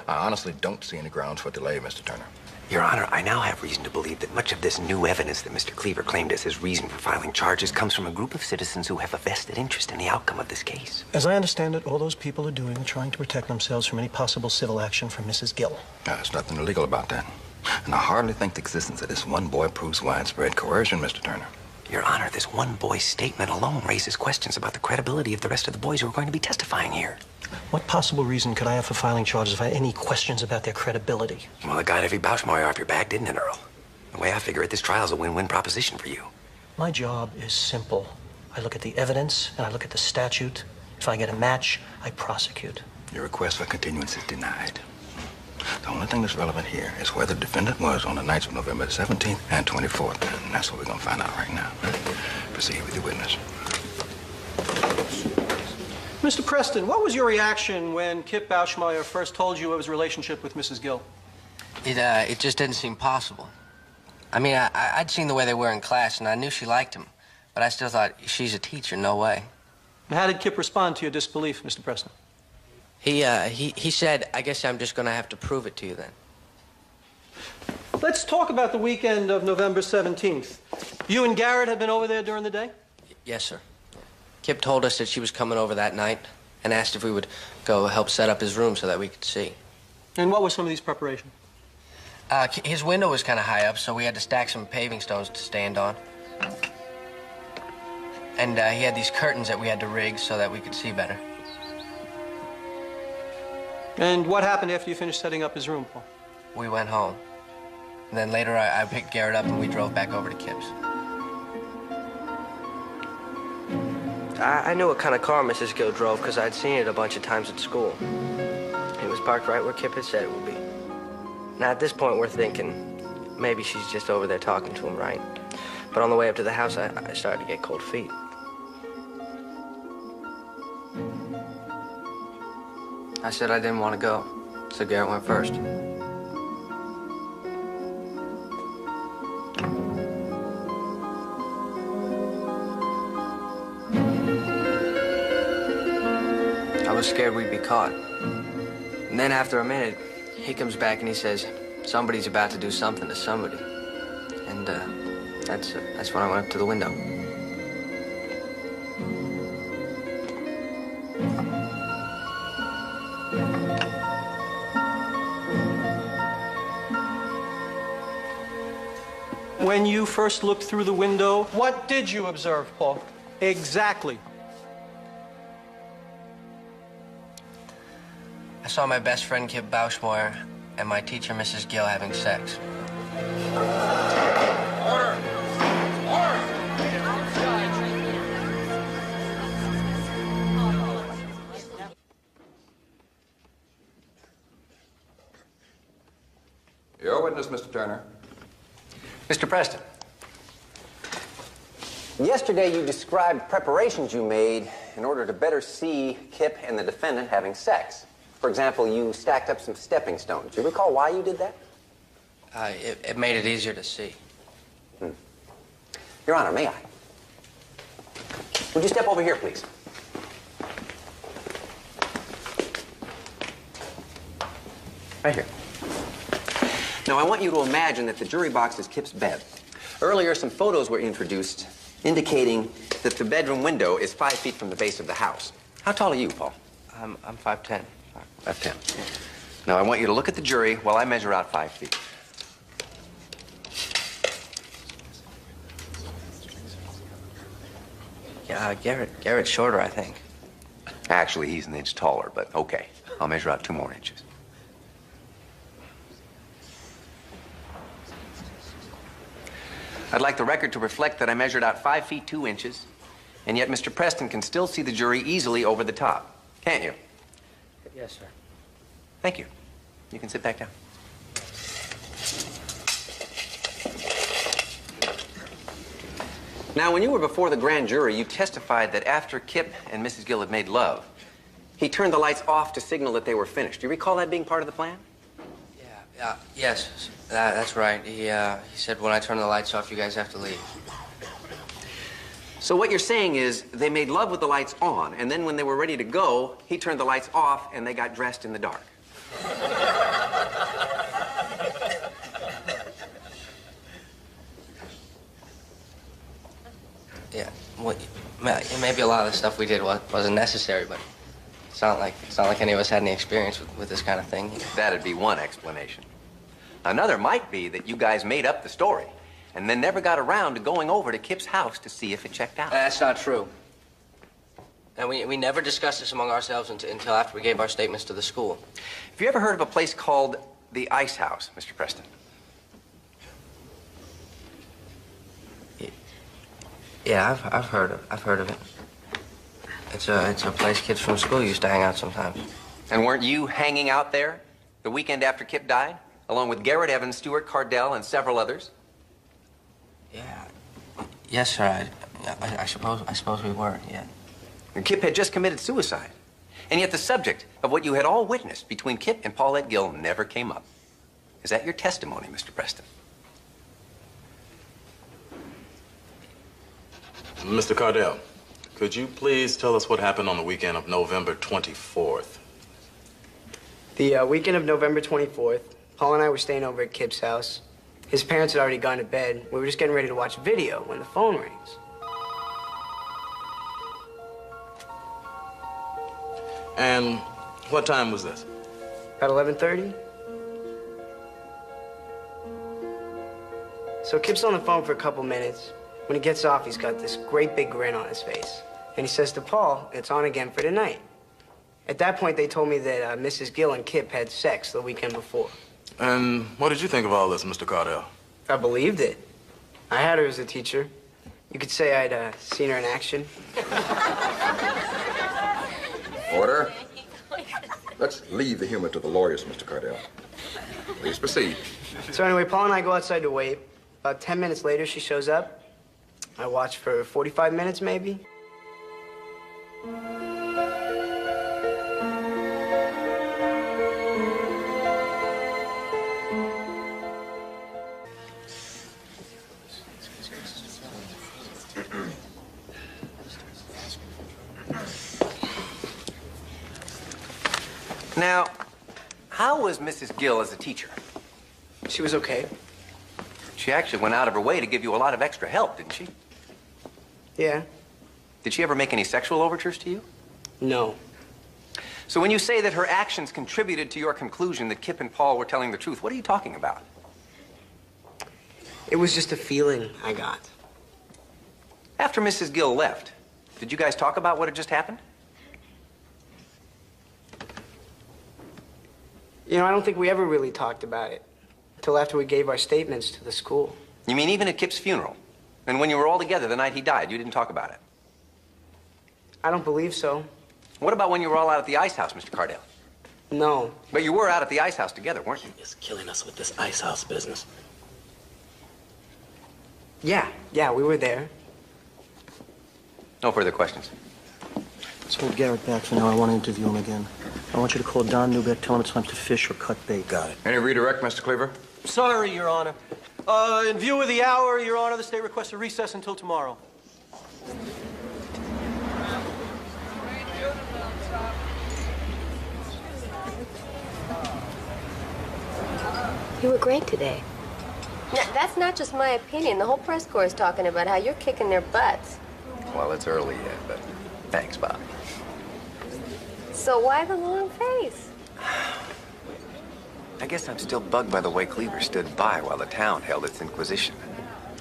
I honestly don't see any grounds for delay, Mr. Turner. Your Honor, I now have reason to believe that much of this new evidence that Mr. Cleaver claimed as his reason for filing charges comes from a group of citizens who have a vested interest in the outcome of this case. As I understand it, all those people are doing is trying to protect themselves from any possible civil action from Mrs. Gill. There's nothing illegal about that. And I hardly think the existence of this one boy proves widespread coercion, Mr. Turner. Your Honor, this one boy's statement alone raises questions about the credibility of the rest of the boys who are going to be testifying here. What possible reason could I have for filing charges if I had any questions about their credibility? Well, it got Evie Bauschmeyer off your back, didn't it, Earl? The way I figure it, this trial's a win-win proposition for you. My job is simple. I look at the evidence and I look at the statute. If I get a match, I prosecute. Your request for continuance is denied. The only thing that's relevant here is where the defendant was on the nights of November 17th and 24th. And that's what we're going to find out right now. Proceed with your witness. Mr. Preston, what was your reaction when Kip Bauschmeyer first told you of his relationship with Mrs. Gill? It just didn't seem possible. I mean, I'd seen the way they were in class, and I knew she liked him. But I still thought, she's a teacher, no way. And how did Kip respond to your disbelief, Mr. Preston? He said, I guess I'm just gonna have to prove it to you then. Let's talk about the weekend of November 17th. You and Garrett had been over there during the day? Yes, sir. Kip told us that she was coming over that night and asked if we would go help set up his room so that we could see. And what were some of these preparations? His window was kind of high up, so we had to stack some paving stones to stand on. And he had these curtains that we had to rig so that we could see better. And what happened after you finished setting up his room, Paul? We went home. And then later I picked Garrett up and we drove back over to Kip's. I knew what kind of car Mrs. Gill drove because I'd seen it a bunch of times at school. It was parked right where Kip had said it would be. Now at this point we're thinking maybe she's just over there talking to him, right? But on the way up to the house I started to get cold feet. I said I didn't want to go, so Garrett went first. I was scared we'd be caught. And then after a minute, he comes back and he says, somebody's about to do something to somebody. And that's when I went up to the window. When you first looked through the window, what did you observe, Paul? Exactly. I saw my best friend, Kip Bauschmoyer, and my teacher, Mrs. Gill, having sex. Your witness, Mr. Turner. Mr. Preston, yesterday you described preparations you made in order to better see Kip and the defendant having sex. For example, you stacked up some stepping stones. Do you recall why you did that? It made it easier to see. Your Honor, may I? Would you step over here, please? Right here. Now, I want you to imagine that the jury box is Kip's bed. Earlier, some photos were introduced indicating that the bedroom window is 5 feet from the base of the house. How tall are you, Paul? I'm 5'10". 5'10". Now, I want you to look at the jury while I measure out 5 feet. Yeah, Garrett's shorter, I think. Actually, he's an inch taller, but okay. I'll measure out 2 more inches. I'd like the record to reflect that I measured out 5 feet 2 inches, and yet Mr. Preston can still see the jury easily over the top. Can't you? Yes, sir. Thank you. You can sit back down. Now, when you were before the grand jury, you testified that after Kip and Mrs. Gill had made love, he turned the lights off to signal that they were finished. Do you recall that being part of the plan? Yes, that's right. He said, when I turn the lights off, you guys have to leave. So what you're saying is they made love with the lights on, and then when they were ready to go, he turned the lights off and they got dressed in the dark. Yeah, well, maybe a lot of the stuff we did wasn't necessary, but it's not like any of us had any experience with this kind of thing. That'd be one explanation. Another might be that you guys made up the story and then never got around to going over to Kip's house to see if it checked out. That's not true. And we never discussed this among ourselves until after we gave our statements to the school. Have you ever heard of a place called the Ice House, Mr. Preston? Yeah, I've heard of it. It's a place kids from school used to hang out sometimes. And weren't you hanging out there the weekend after Kip died, along with Garrett Evans, Stuart Cardell, and several others? Yeah. Yes, sir. I suppose we were. Yeah. And Kip had just committed suicide, and yet the subject of what you had all witnessed between Kip and Paulette Gill never came up. Is that your testimony, Mr. Preston? Mr. Cardell, could you please tell us what happened on the weekend of November 24th? The weekend of November 24th, Paul and I were staying over at Kip's house. His parents had already gone to bed. We were just getting ready to watch video when the phone rings. And what time was this? About 11:30. So Kip's on the phone for a couple minutes. When he gets off, he's got this great big grin on his face. And he says to Paul, it's on again for tonight. At that point, they told me that Mrs. Gill and Kip had sex the weekend before. And what did you think of all this, Mr. Cardell? I believed it. I had her as a teacher. You could say I'd seen her in action. Order. Let's leave the humor to the lawyers, Mr. Cardell. Please proceed. So anyway, Paul and I go outside to wait. About 10 minutes later, she shows up. I watch for 45 minutes, maybe. Now, how was Mrs. Gill as a teacher? She was okay. She actually went out of her way to give you a lot of extra help, didn't she? Yeah. Did she ever make any sexual overtures to you? No. So when you say that her actions contributed to your conclusion that Kip and Paul were telling the truth, what are you talking about? It was just a feeling I got. After Mrs. Gill left, did you guys talk about what had just happened? You know, I don't think we ever really talked about it until after we gave our statements to the school. You mean even at Kip's funeral? And when you were all together the night he died, you didn't talk about it? I don't believe so. What about when you were all out at the ice house, Mr. Cardell? No. But you were out at the ice house together, weren't you? He's killing us with this ice house business. Yeah, we were there. No further questions. Let's hold Garrett back for now. I want to interview him again. I want you to call Don Newbeck, tell him it's time to fish or cut bait. Got it. Any redirect, Mr. Cleaver? Sorry, Your Honor. In view of the hour, Your Honor, the state requests a recess until tomorrow. You were great today. Now, that's not just my opinion. The whole press corps is talking about how you're kicking their butts. Well, it's early yet, but thanks, Bob. So why the long face? I guess I'm still bugged by the way Cleaver stood by while the town held its inquisition.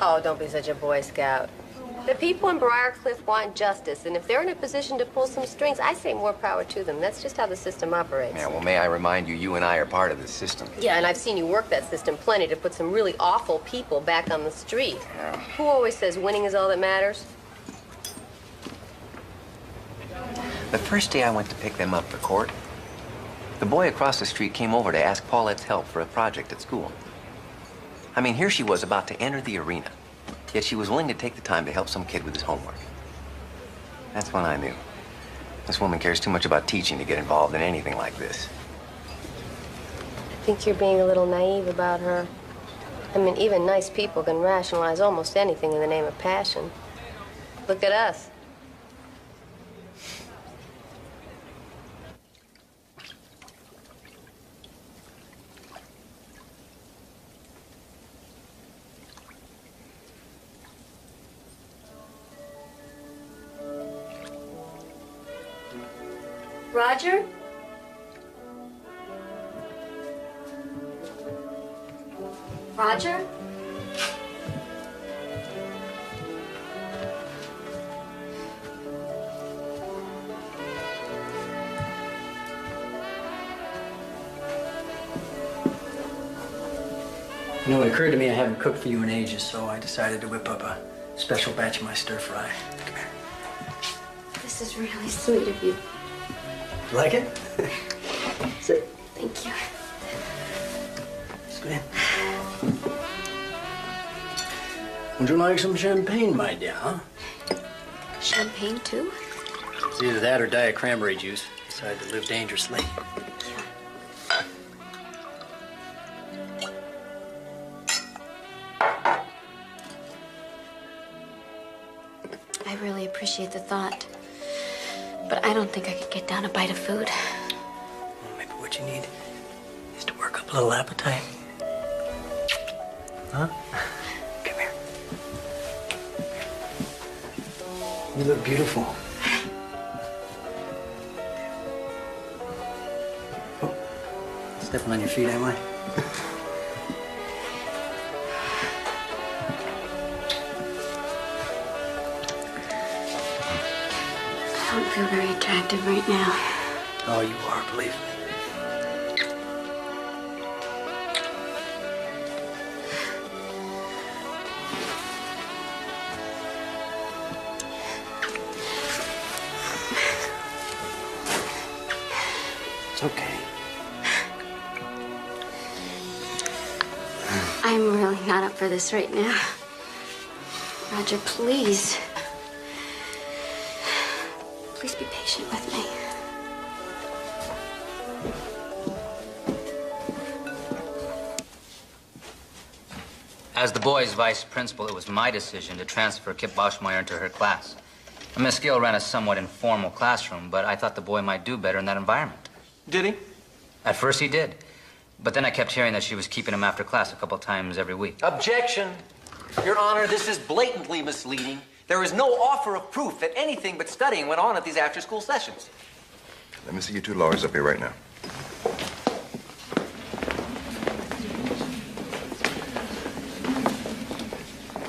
Oh, don't be such a Boy Scout. The people in Briarcliff want justice, and if they're in a position to pull some strings, I say more power to them. That's just how the system operates. Yeah, well, may I remind you, you and I are part of this system. Yeah, and I've seen you work that system plenty to put some really awful people back on the street. Yeah. Who always says winning is all that matters? The first day I went to pick them up for court, the boy across the street came over to ask Paulette's help for a project at school. I mean, here she was about to enter the arena, yet she was willing to take the time to help some kid with his homework. That's when I knew. This woman cares too much about teaching to get involved in anything like this. I think you're being a little naive about her. I mean, even nice people can rationalize almost anything in the name of passion. Look at us. Roger? Roger? You know, it occurred to me I haven't cooked for you in ages, so I decided to whip up a special batch of my stir fry. Come here. This is really sweet of you. Like it? Sit. Thank you. Just go in. Would you like some champagne, my dear, huh? Champagne, too? It's either that or Diet cranberry juice. Decided to live dangerously. I really appreciate the thought. But I don't think I could get down a bite of food. Well, maybe what you need is to work up a little appetite. Huh? Come here. You look beautiful. Oh, stepping on your feet, am I? I don't feel very attractive right now. Oh, you are, believe me. It's okay. I'm really not up for this right now. Roger, please. Please be patient with me. As the boys' vice principal, it was my decision to transfer Kip Bauschmeyer into her class. Miss Gill ran a somewhat informal classroom, but I thought the boy might do better in that environment. Did he? At first he did. But then I kept hearing that she was keeping him after class a couple times every week. Objection. Your Honor, this is blatantly misleading. There is no offer of proof that anything but studying went on at these after-school sessions. Let me see you two lawyers up here right now.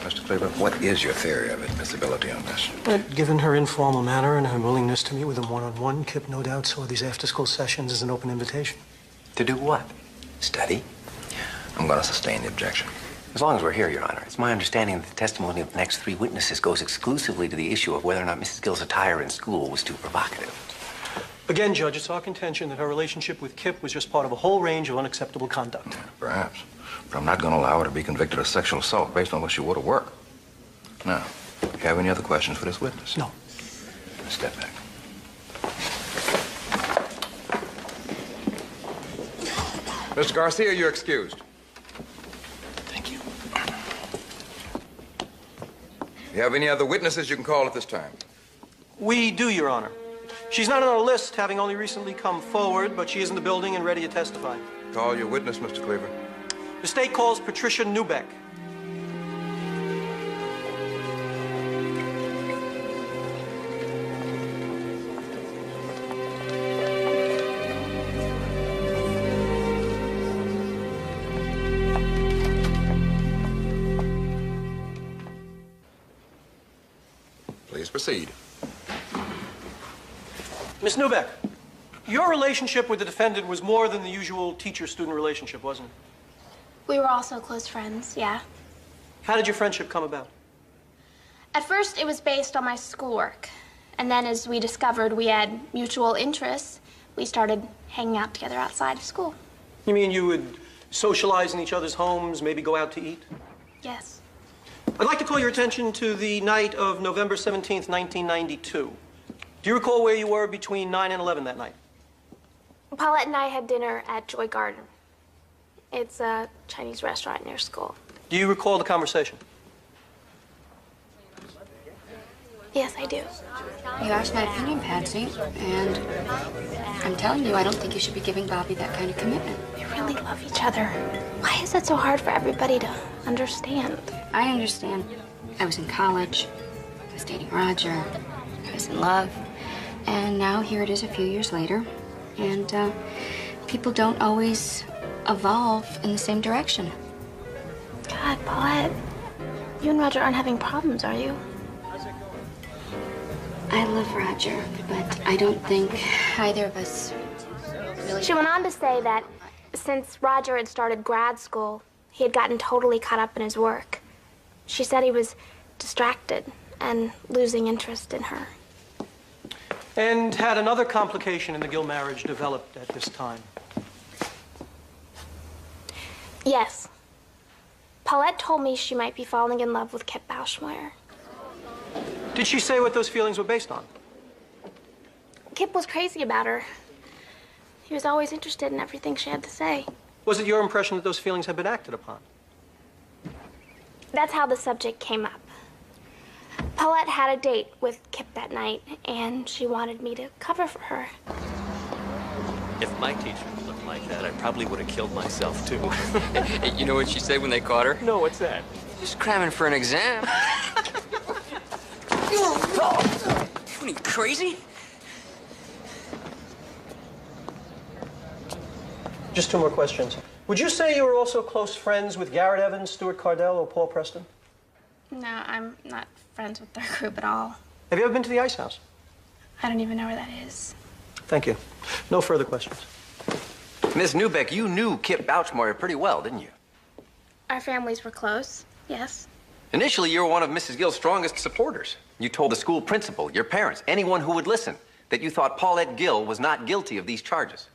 Mr. Cleaver, what is your theory of admissibility on this? Given her informal manner and her willingness to meet with him one-on-one, Kip no doubt saw these after-school sessions as an open invitation. To do what? Study? I'm going to sustain the objection. As long as we're here, Your Honor, it's my understanding that the testimony of the next three witnesses goes exclusively to the issue of whether or not Mrs. Gill's attire in school was too provocative. Again, Judge, it's our contention that her relationship with Kip was just part of a whole range of unacceptable conduct. Perhaps. But I'm not going to allow her to be convicted of sexual assault based on what she wore to work. Now, do you have any other questions for this witness? No. Step back. Mr. Garcia, you're excused. Thank you. You have any other witnesses you can call at this time? We do, Your Honor. She's not on our list, having only recently come forward, but she is in the building and ready to testify. Call your witness, Mr. Cleaver. The state calls Patricia Newbeck. Please proceed. Miss Newbeck, your relationship with the defendant was more than the usual teacher-student relationship, wasn't it? We were also close friends, yeah. How did your friendship come about? At first, it was based on my schoolwork. And then as we discovered we had mutual interests, we started hanging out together outside of school. You mean you would socialize in each other's homes, maybe go out to eat? Yes. I'd like to call your attention to the night of November 17th, 1992. Do you recall where you were between 9 and 11 that night? Paulette and I had dinner at Joy Garden. It's a Chinese restaurant near school. Do you recall the conversation? Yes, I do. You asked my opinion, Patsy, and I'm telling you, I don't think you should be giving Bobby that kind of commitment. We really love each other. Why is it so hard for everybody to understand? I understand. I was in college. I was dating Roger. I was in love. And now here it is a few years later. And people don't always evolve in the same direction. God, Paulette, you and Roger aren't having problems, are you? I love Roger, but I don't think either of us really... She went on to say that since Roger had started grad school, he had gotten totally caught up in his work. She said he was distracted and losing interest in her. And had another complication in the Gill marriage developed at this time? Yes. Paulette told me she might be falling in love with Kip Bauschmeyer. Did she say what those feelings were based on? Kip was crazy about her. He was always interested in everything she had to say. Was it your impression that those feelings had been acted upon? That's how the subject came up. Paulette had a date with Kip that night, and she wanted me to cover for her. If my teacher looked like that, I probably would have killed myself, too. You know what she said when they caught her? No, what's that? Just cramming for an exam. What are you, crazy? Just two more questions. Would you say you were also close friends with Garrett Evans, Stuart Cardell, or Paul Preston? No, I'm not friends with their group at all. Have you ever been to the Ice House? I don't even know where that is. Thank you. No further questions. Miss Newbeck, you knew Kip Bauschmeyer pretty well, didn't you? Our families were close, yes. Initially, you were one of Mrs. Gill's strongest supporters. You told the school principal, your parents, anyone who would listen, that you thought Paulette Gill was not guilty of these charges.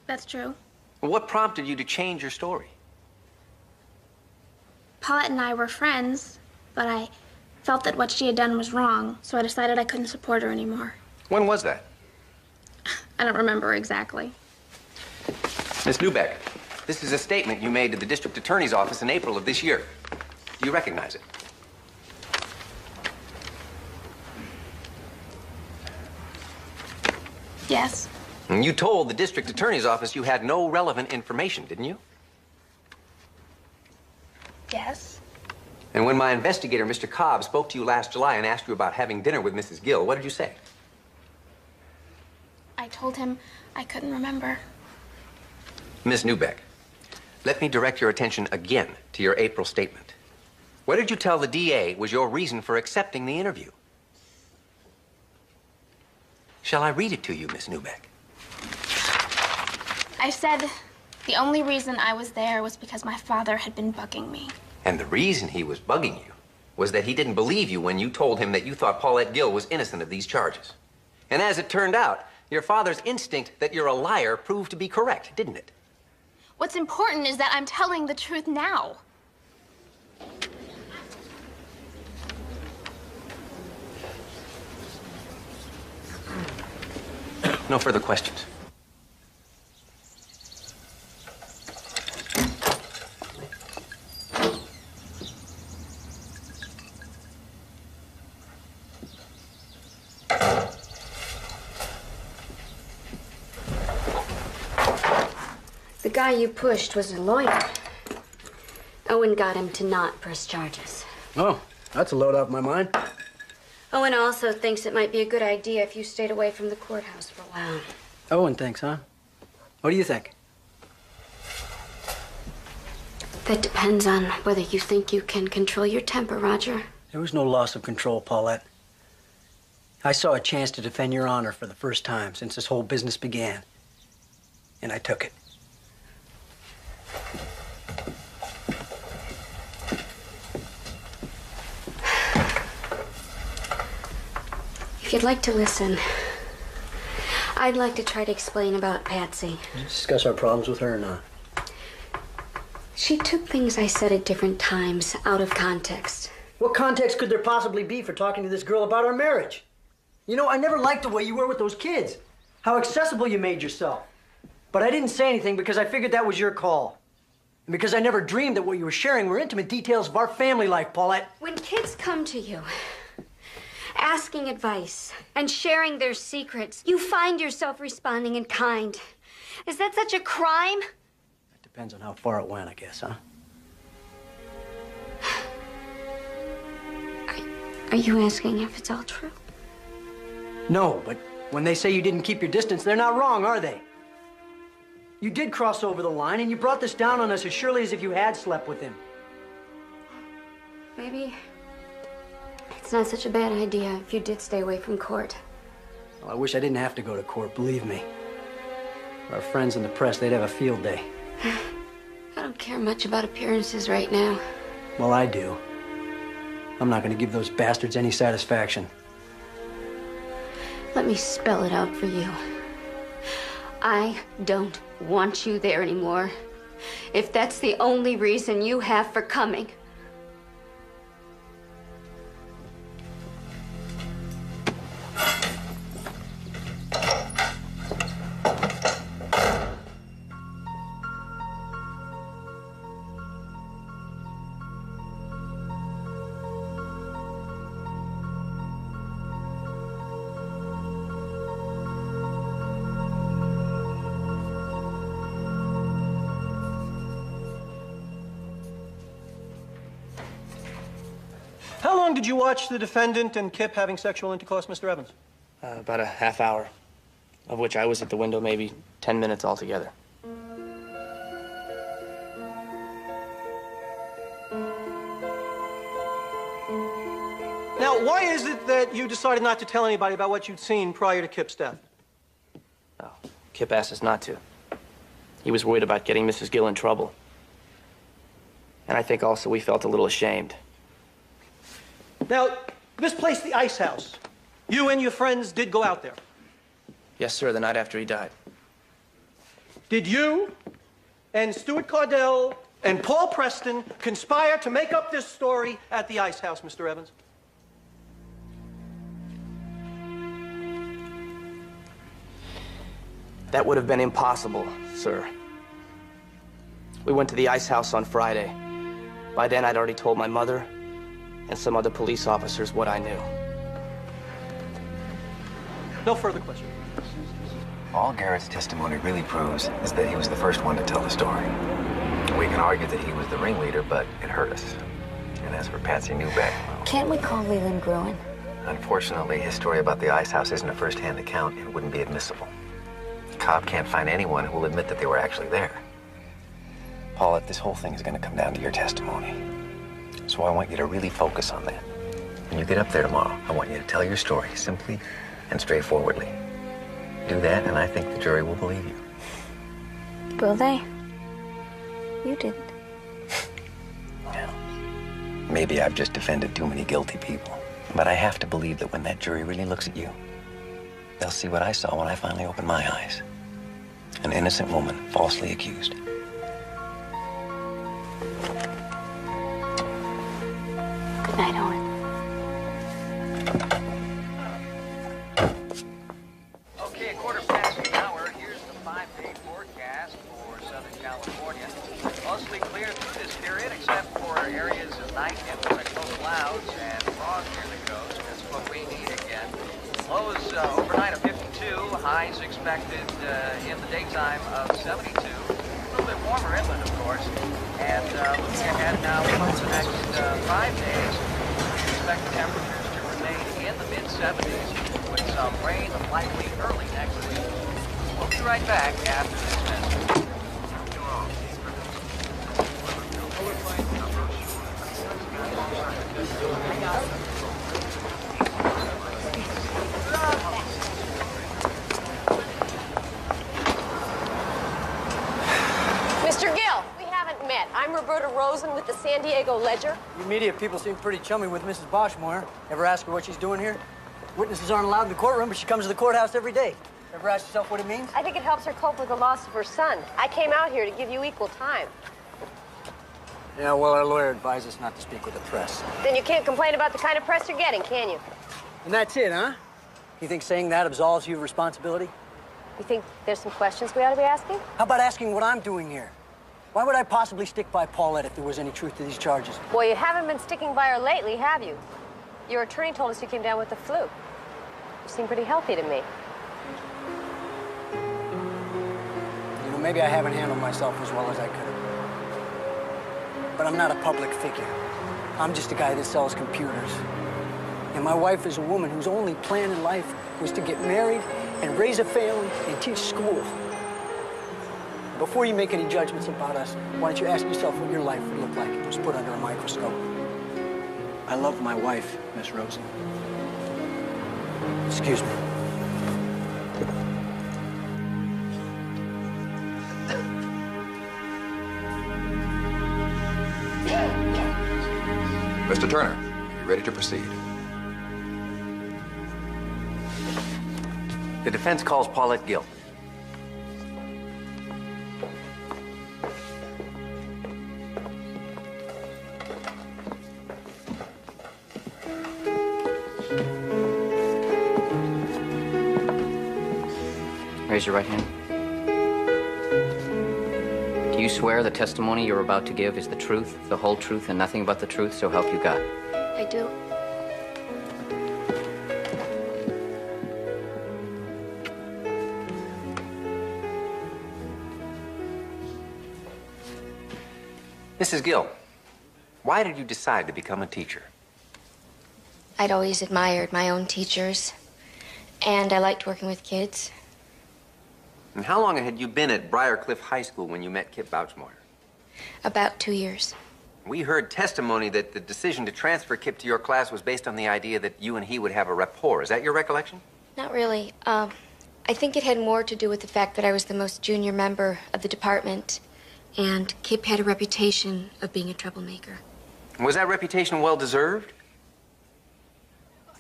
That's true. What prompted you to change your story? Paulette and I were friends, but I felt that what she had done was wrong, so I decided I couldn't support her anymore. When was that? I don't remember exactly. Miss Newbeck, this is a statement you made to the district attorney's office in April of this year. Do you recognize it? Yes. And you told the district attorney's office you had no relevant information, didn't you? Yes. And when my investigator, Mr. Cobb, spoke to you last July and asked you about having dinner with Mrs. Gill, what did you say? I told him I couldn't remember. Miss Newbeck, let me direct your attention again to your April statement. What did you tell the DA was your reason for accepting the interview? Shall I read it to you, Miss Newbeck? I said the only reason I was there was because my father had been bugging me. And the reason he was bugging you was that he didn't believe you when you told him that you thought Paulette Gill was innocent of these charges. And as it turned out, your father's instinct that you're a liar proved to be correct, didn't it? What's important is that I'm telling the truth now. No further questions. The guy you pushed was a lawyer. Owen got him to not press charges. Oh, that's a load off my mind. Owen also thinks it might be a good idea if you stayed away from the courthouse for a while. Owen thinks, huh? What do you think? That depends on whether you think you can control your temper, Roger. There was no loss of control, Paulette. I saw a chance to defend your honor for the first time since this whole business began. And I took it. If you'd like to listen, I'd like to try to explain about Patsy. Discuss our problems with her or not? She took things I said at different times out of context. What context could there possibly be for talking to this girl about our marriage? You know, I never liked the way you were with those kids. How accessible you made yourself. But I didn't say anything because I figured that was your call. And because I never dreamed that what you were sharing were intimate details of our family life, Paulette. When kids come to you, asking advice and sharing their secrets, you find yourself responding in kind. Is that such a crime? That depends on how far it went, I guess, huh? Are you asking if it's all true? No, but when they say you didn't keep your distance, they're not wrong, are they? You did cross over the line, and you brought this down on us as surely as if you had slept with him. Maybe it's not such a bad idea if you did stay away from court. Well, I wish I didn't have to go to court, believe me. Our friends in the press, they'd have a field day. I don't care much about appearances right now. Well, I do. I'm not going to give those bastards any satisfaction. Let me spell it out for you. I don't want you there anymore. If that's the only reason you have for coming. How long did you watch the defendant and Kip having sexual intercourse, Mr. Evans? About a half hour, of which I was at the window maybe 10 minutes altogether. Now, why is it that you decided not to tell anybody about what you'd seen prior to Kip's death? Kip asked us not to. He was worried about getting Mrs. Gill in trouble. And I think also we felt a little ashamed. Now, this place, the Ice House, you and your friends did go out there. Yes, sir, the night after he died. Did you and Stuart Cardell and Paul Preston conspire to make up this story at the Ice House, Mr. Evans? That would have been impossible, sir. We went to the Ice House on Friday. By then, I'd already told my mother and some other police officers what I knew. No further questions. All Garrett's testimony really proves is that he was the first one to tell the story. We can argue that he was the ringleader, but it hurt us. And as for Patsy Newbeck, Can't we call Leland Gruen? unfortunately, his story about the ice house isn't a first-hand account and wouldn't be admissible. Cobb can't find anyone who will admit that they were actually there. Paulette, this whole thing is going to come down to your testimony. So I want you to really focus on that. When you get up there tomorrow, I want you to tell your story simply and straightforwardly. Do that, and I think the jury will believe you. Will they? You didn't. Maybe I've just defended too many guilty people. But I have to believe that when that jury really looks at you, they'll see what I saw when I finally opened my eyes. An innocent woman falsely accused. Good night, Owen. Okay, 1:15. Here's the 5-day forecast for Southern California. Mostly clear through this period, except for areas of night influence of clouds and fog near the coast. That's what we need again. Lows overnight of 52, highs expected in the daytime of 72. A little bit warmer inland, of course. And looking ahead now for the next 5 days, we expect temperatures to remain in the mid-70s with some rain likely early next week. We'll be right back after this message. Mr. Gill, we haven't met. I'm Roberta Rosen with the San Diego Ledger. You media people seem pretty chummy with Mrs. Boschmoyer. Ever ask her what she's doing here? Witnesses aren't allowed in the courtroom, but she comes to the courthouse every day. Ever ask yourself what it means? I think it helps her cope with the loss of her son. I came out here to give you equal time. Yeah, well, our lawyer advised us not to speak with the press. Then you can't complain about the kind of press you're getting, can you? And that's it, huh? You think saying that absolves you of responsibility? You think there's some questions we ought to be asking? How about asking what I'm doing here? Why would I possibly stick by Paulette if there was any truth to these charges? Well, you haven't been sticking by her lately, have you? Your attorney told us you came down with the flu. You seem pretty healthy to me. You know, maybe I haven't handled myself as well as I could have. But I'm not a public figure. I'm just a guy that sells computers. And my wife is a woman whose only plan in life was to get married and raise a family and teach school. Before you make any judgments about us, why don't you ask yourself what your life would look like if it was put under a microscope? I love my wife, Miss Rosen. Excuse me. Mr. Turner, are you ready to proceed? The defense calls Paulette Gill. Raise your right hand. Do you swear the testimony you're about to give is the truth, the whole truth, and nothing but the truth, so help you God? I do. Mrs. Gill, why did you decide to become a teacher? I'd always admired my own teachers, and I liked working with kids. And how long had you been at Briarcliff High School when you met Kip Bouchmoyer? About 2 years. We heard testimony that the decision to transfer Kip to your class was based on the idea that you and he would have a rapport. Is that your recollection? Not really. I think it had more to do with the fact that I was the most junior member of the department, and Kip had a reputation of being a troublemaker. Was that reputation well-deserved?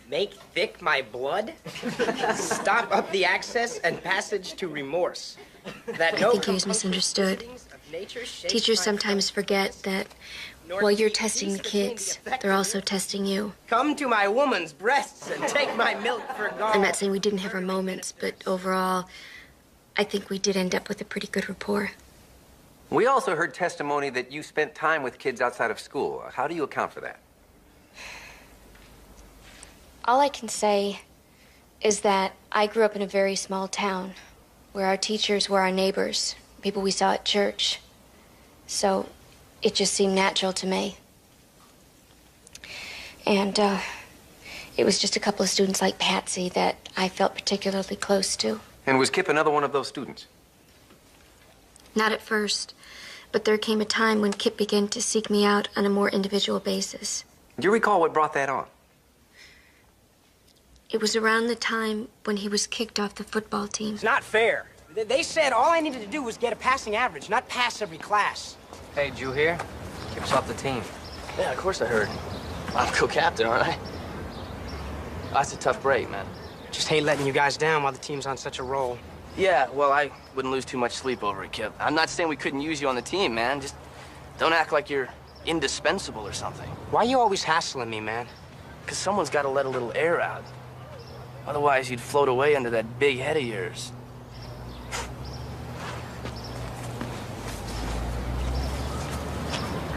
Make thick my blood, stop up the access and passage to remorse. That I think he was misunderstood. Teachers sometimes forget that while you're testing the kids, they're also testing you. Come to my woman's breasts and take my milk for gall. I'm not saying we didn't have our moments, but overall, I think we did end up with a pretty good rapport. We also heard testimony that you spent time with kids outside of school. How do you account for that? All I can say is that I grew up in a very small town where our teachers were our neighbors, people we saw at church. So it just seemed natural to me. And it was just a couple of students like Patsy that I felt particularly close to. And was Kip another one of those students? Not at first, but there came a time when Kip began to seek me out on a more individual basis. Do you recall what brought that on? It was around the time when he was kicked off the football team. It's not fair. They said all I needed to do was get a passing average, not pass every class. Hey, did you hear? Kip's off the team. Yeah, of course I heard. I'm co-captain, aren't I? That's a tough break, man. Just hate letting you guys down while the team's on such a roll. Yeah, well, I wouldn't lose too much sleep over it, Kip. I'm not saying we couldn't use you on the team, man. Just don't act like you're indispensable or something. Why are you always hassling me, man? Because someone's got to let a little air out. Otherwise, you'd float away under that big head of yours.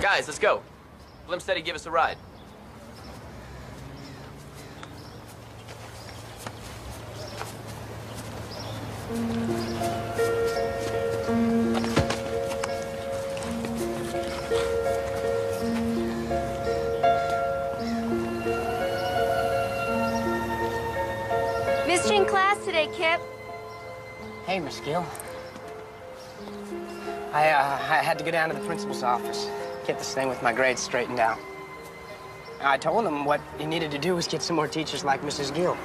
Guys, let's go. Blim said he'd give us a ride. Missed you in class today, Kip. Hey, Miss Gill. I had to go down to the principal's office, get this thing with my grades straightened out. I told him what he needed to do was get some more teachers like Mrs. Gill.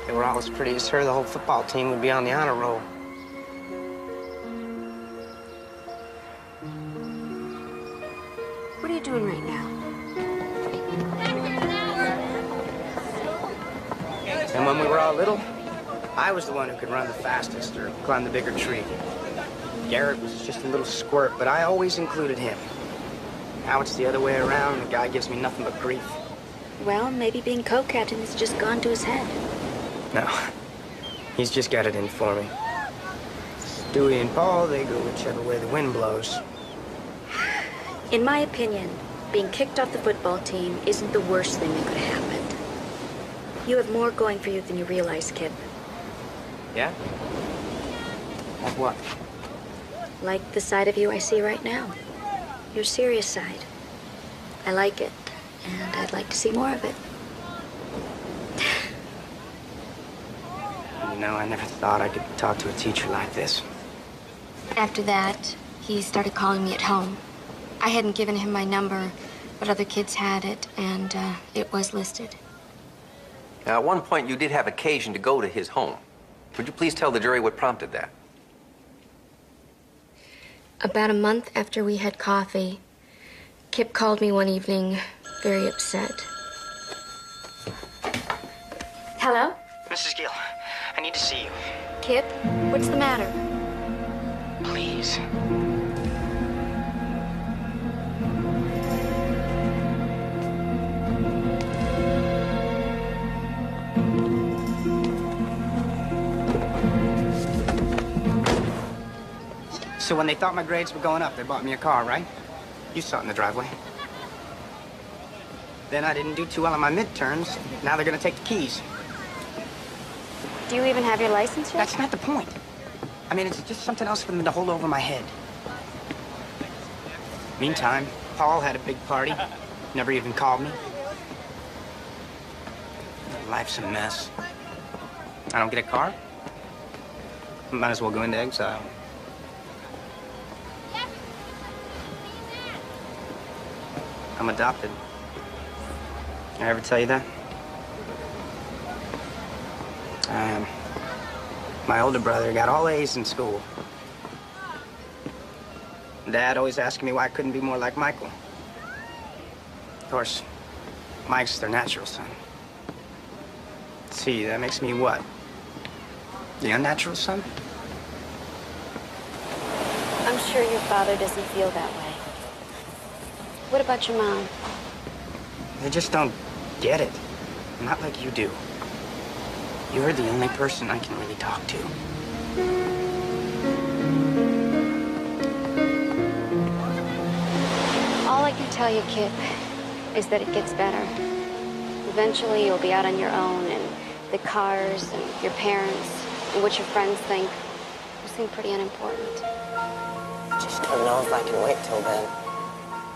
If they were all as pretty as her, the whole football team would be on the honor roll. What are you doing right now? And when we were all little, I was the one who could run the fastest or climb the bigger tree. Garrett was just a little squirt, but I always included him. Now it's the other way around. The guy gives me nothing but grief. Well, maybe being co-captain has just gone to his head. No, he's just got it in for me. Stewie and Paul, they go whichever way the wind blows. In my opinion, being kicked off the football team isn't the worst thing that could have happened. You have more going for you than you realize, Kip. Yeah? Like what? Like the side of you I see right now. Your serious side. I like it, and I'd like to see more of it. You know, I never thought I could talk to a teacher like this. After that, he started calling me at home. I hadn't given him my number, but other kids had it, and it was listed. Now, at one point, you did have occasion to go to his home. Would you please tell the jury what prompted that? About a month after we had coffee, Kip called me one evening, very upset. Hello? Mrs. Gill, I need to see you. Kip, what's the matter? Please. So when they thought my grades were going up, they bought me a car, right? You saw it in the driveway. Then I didn't do too well on my midterms. Now they're gonna take the keys. Do you even have your license yet? That's not the point. I mean, it's just something else for them to hold over my head. Meantime, Paul had a big party. Never even called me. Life's a mess. I don't get a car. Might as well go into exile. I'm adopted. Did I ever tell you that? My older brother got all A's in school. Dad always asking me why I couldn't be more like Michael. Of course, Mike's their natural son. Let's see, that makes me what? The unnatural son? I'm sure your father doesn't feel that way. What about your mom? They just don't get it. Not like you do. You're the only person I can really talk to. All I can tell you, Kip, is that it gets better. Eventually, you'll be out on your own, and the cars, and your parents. And what your friends think will seem pretty unimportant. Just don't know if I can wait till then.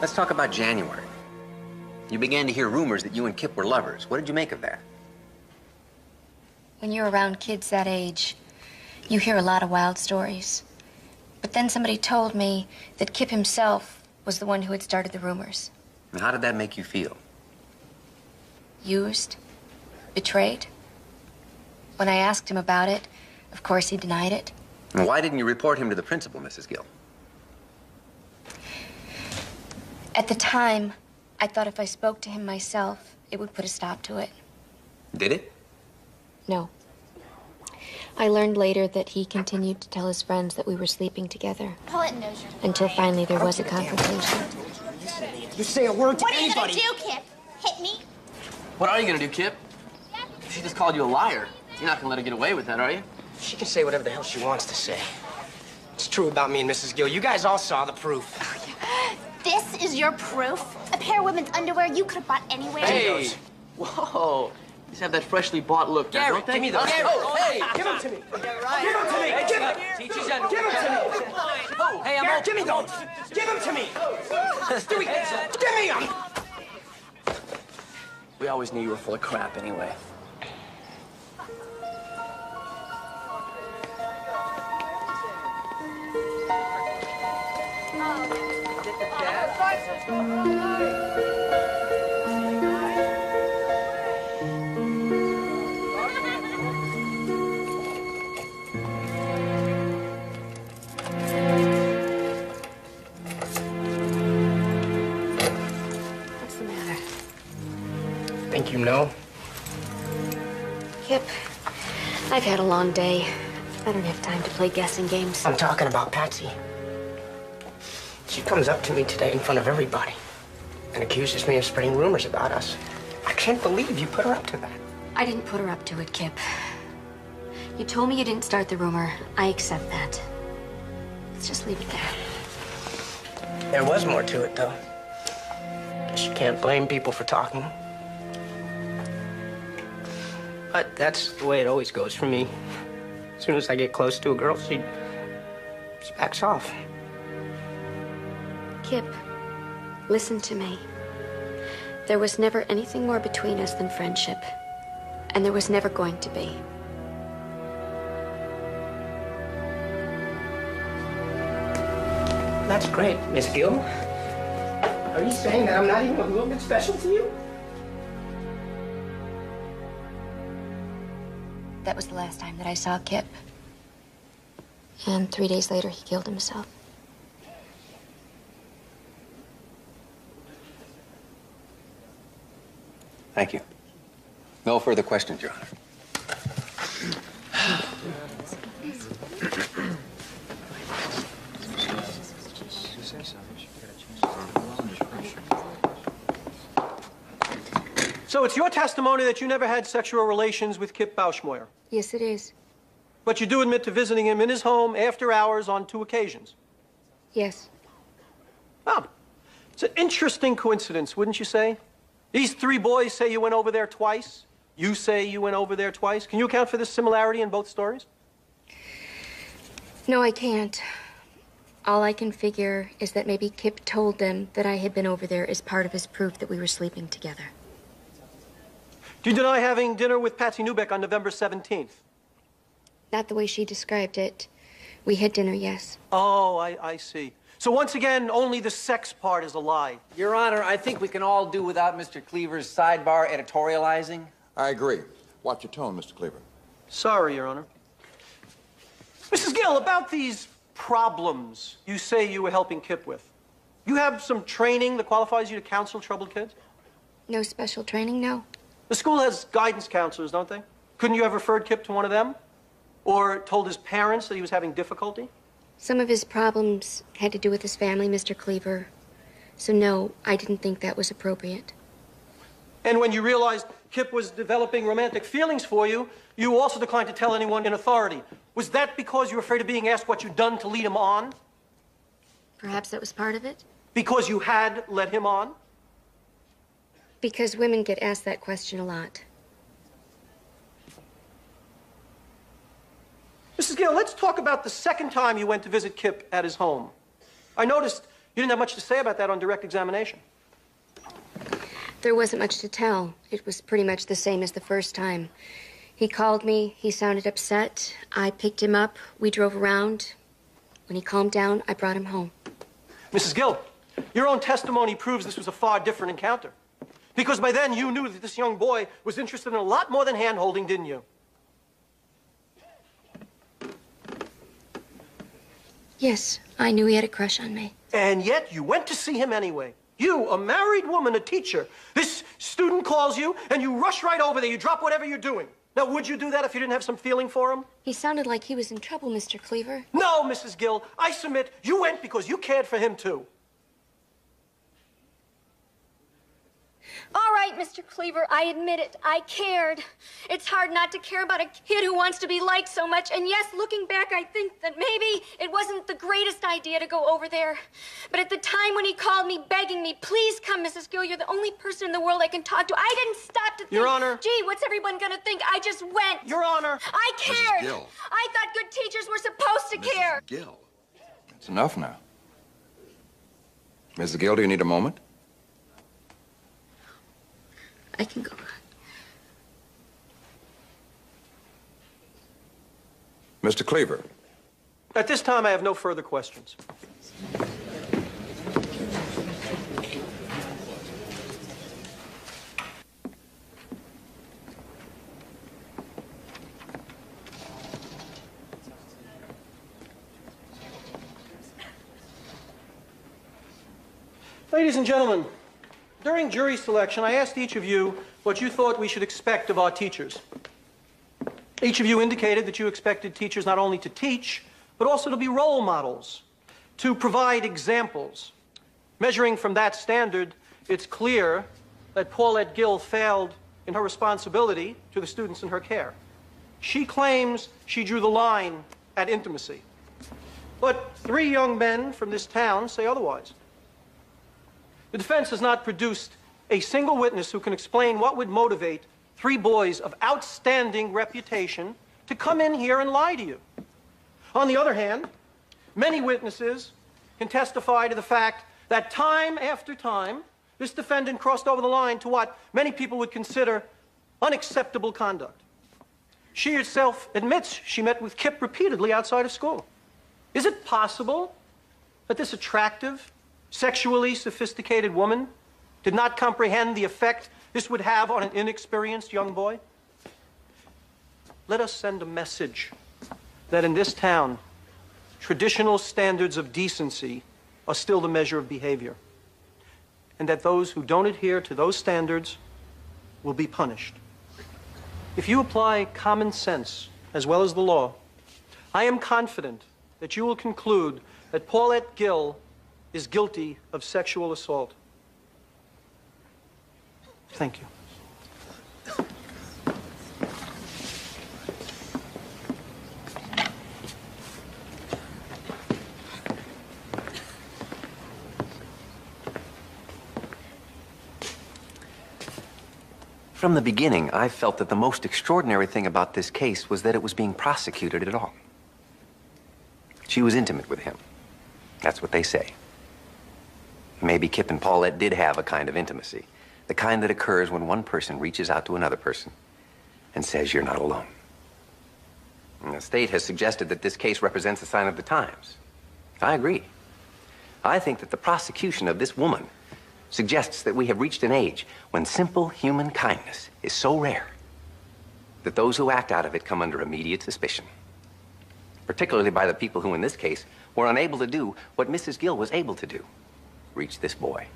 Let's talk about January. You began to hear rumors that you and Kip were lovers. What did you make of that? When you're around kids that age, you hear a lot of wild stories. But then somebody told me that Kip himself was the one who had started the rumors. And how did that make you feel? Used, betrayed. When I asked him about it, of course he denied it. And why didn't you report him to the principal, Mrs. Gill? At the time, I thought if I spoke to him myself, it would put a stop to it. Did it? No. I learned later that he continued to tell his friends that we were sleeping together. Paulette knows you're Until finally there was a confrontation. You say a word to What are you anybody. gonna do, Kip? Hit me? What are you gonna do, Kip? She just called you a liar. You're not gonna let her get away with that, are you? She can say whatever the hell she wants to say. It's true about me and Mrs. Gill. You guys all saw the proof. This is your proof? A pair of women's underwear you could have bought anywhere? Hey! Whoa! These have that freshly bought look, now, don't they? give me those. Gary, Oh, hey! Give them to me. Yeah, right. Give them to me. Hey, Give them. teach his underwear. Give them to me. Oh, hey, I'm Give me those. Give them to me. Stewie, give me them. We always knew you were full of crap anyway. What's the matter? Think you know? Kip, I've had a long day. I don't have time to play guessing games. I'm talking about Patsy. She comes up to me today in front of everybody and accuses me of spreading rumors about us. I can't believe you put her up to that. I didn't put her up to it, Kip. You told me you didn't start the rumor. I accept that. Let's just leave it there. There was more to it, though. Guess you can't blame people for talking. But that's the way it always goes for me. As soon as I get close to a girl, she backs off. Kip, listen to me. There was never anything more between us than friendship. And there was never going to be. That's great, Miss Gill. Are you saying that I'm not even a little bit special to you? That was the last time that I saw Kip. And 3 days later, he killed himself. Thank you. No further questions, Your Honor. So it's your testimony that you never had sexual relations with Kip Bauschmoyer. Yes, it is. But you do admit to visiting him in his home after hours on 2 occasions. Yes. Oh, it's an interesting coincidence, wouldn't you say? These 3 boys say you went over there twice. You say you went over there twice. Can you account for this similarity in both stories? No, I can't. All I can figure is that maybe Kip told them that I had been over there as part of his proof that we were sleeping together. Do you deny having dinner with Patsy Newbeck on November 17th? Not the way she described it. We had dinner, yes. Oh, I see. So once again, only the sex part is a lie. Your Honor, I think we can all do without Mr. Cleaver's sidebar editorializing. I agree. Watch your tone, Mr. Cleaver. Sorry, Your Honor. Mrs. Gill, about these problems you say you were helping Kip with, you have some training that qualifies you to counsel troubled kids? No special training, no. The school has guidance counselors, don't they? Couldn't you have referred Kip to one of them? Or told his parents that he was having difficulty? Some of his problems had to do with his family, Mr. Cleaver. So no, I didn't think that was appropriate. And when you realized Kip was developing romantic feelings for you, you also declined to tell anyone in authority. Was that because you were afraid of being asked what you'd done to lead him on? Perhaps that was part of it? Because you had led him on? Because women get asked that question a lot. Mrs. Gill, let's talk about the second time you went to visit Kip at his home. I noticed you didn't have much to say about that on direct examination. There wasn't much to tell. It was pretty much the same as the first time. He called me. He sounded upset. I picked him up. We drove around. When he calmed down, I brought him home. Mrs. Gill, your own testimony proves this was a far different encounter. Because by then you knew that this young boy was interested in a lot more than hand-holding, didn't you? Yes, I knew he had a crush on me. And yet you went to see him anyway. You, a married woman, a teacher. This student calls you, and you rush right over there. You drop whatever you're doing. Now, would you do that if you didn't have some feeling for him? He sounded like he was in trouble, Mr. Cleaver. No, Mrs. Gill. I submit you went because you cared for him, too. All right, Mr. Cleaver, I admit it. I cared. It's hard not to care about a kid who wants to be liked so much. And yes, looking back, I think that maybe it wasn't the greatest idea to go over there. But at the time when he called me, begging me, please come, Mrs. Gill, you're the only person in the world I can talk to, I didn't stop to think, Your Honor. Gee, what's everyone gonna think? I just went. Your Honor. I cared. Mrs. Gill. I thought good teachers were supposed to care. Gill. It's enough now. Mrs. Gill, do you need a moment? I can go. Mr. Cleaver. At this time, I have no further questions. Ladies and gentlemen, during jury selection, I asked each of you what you thought we should expect of our teachers. Each of you indicated that you expected teachers not only to teach, but also to be role models, to provide examples. Measuring from that standard, it's clear that Paulette Gill failed in her responsibility to the students in her care. She claims she drew the line at intimacy. But 3 young men from this town say otherwise. The defense has not produced a single witness who can explain what would motivate 3 boys of outstanding reputation to come in here and lie to you. On the other hand, many witnesses can testify to the fact that time after time, this defendant crossed over the line to what many people would consider unacceptable conduct. She herself admits she met with Kip repeatedly outside of school. Is it possible that this attractive, sexually sophisticated woman did not comprehend the effect this would have on an inexperienced young boy? Let us send a message that in this town, traditional standards of decency are still the measure of behavior, and that those who don't adhere to those standards will be punished. If you apply common sense as well as the law, I am confident that you will conclude that Paulette Gill is guilty of sexual assault. Thank you. From the beginning, I felt that the most extraordinary thing about this case was that it was being prosecuted at all. She was intimate with him. That's what they say. Maybe Kip and Paulette did have a kind of intimacy, the kind that occurs when one person reaches out to another person and says you're not alone. And the state has suggested that this case represents a sign of the times. I agree. I think that the prosecution of this woman suggests that we have reached an age when simple human kindness is so rare that those who act out of it come under immediate suspicion, particularly by the people who, in this case, were unable to do what Mrs. Gill was able to do. Reach this boy.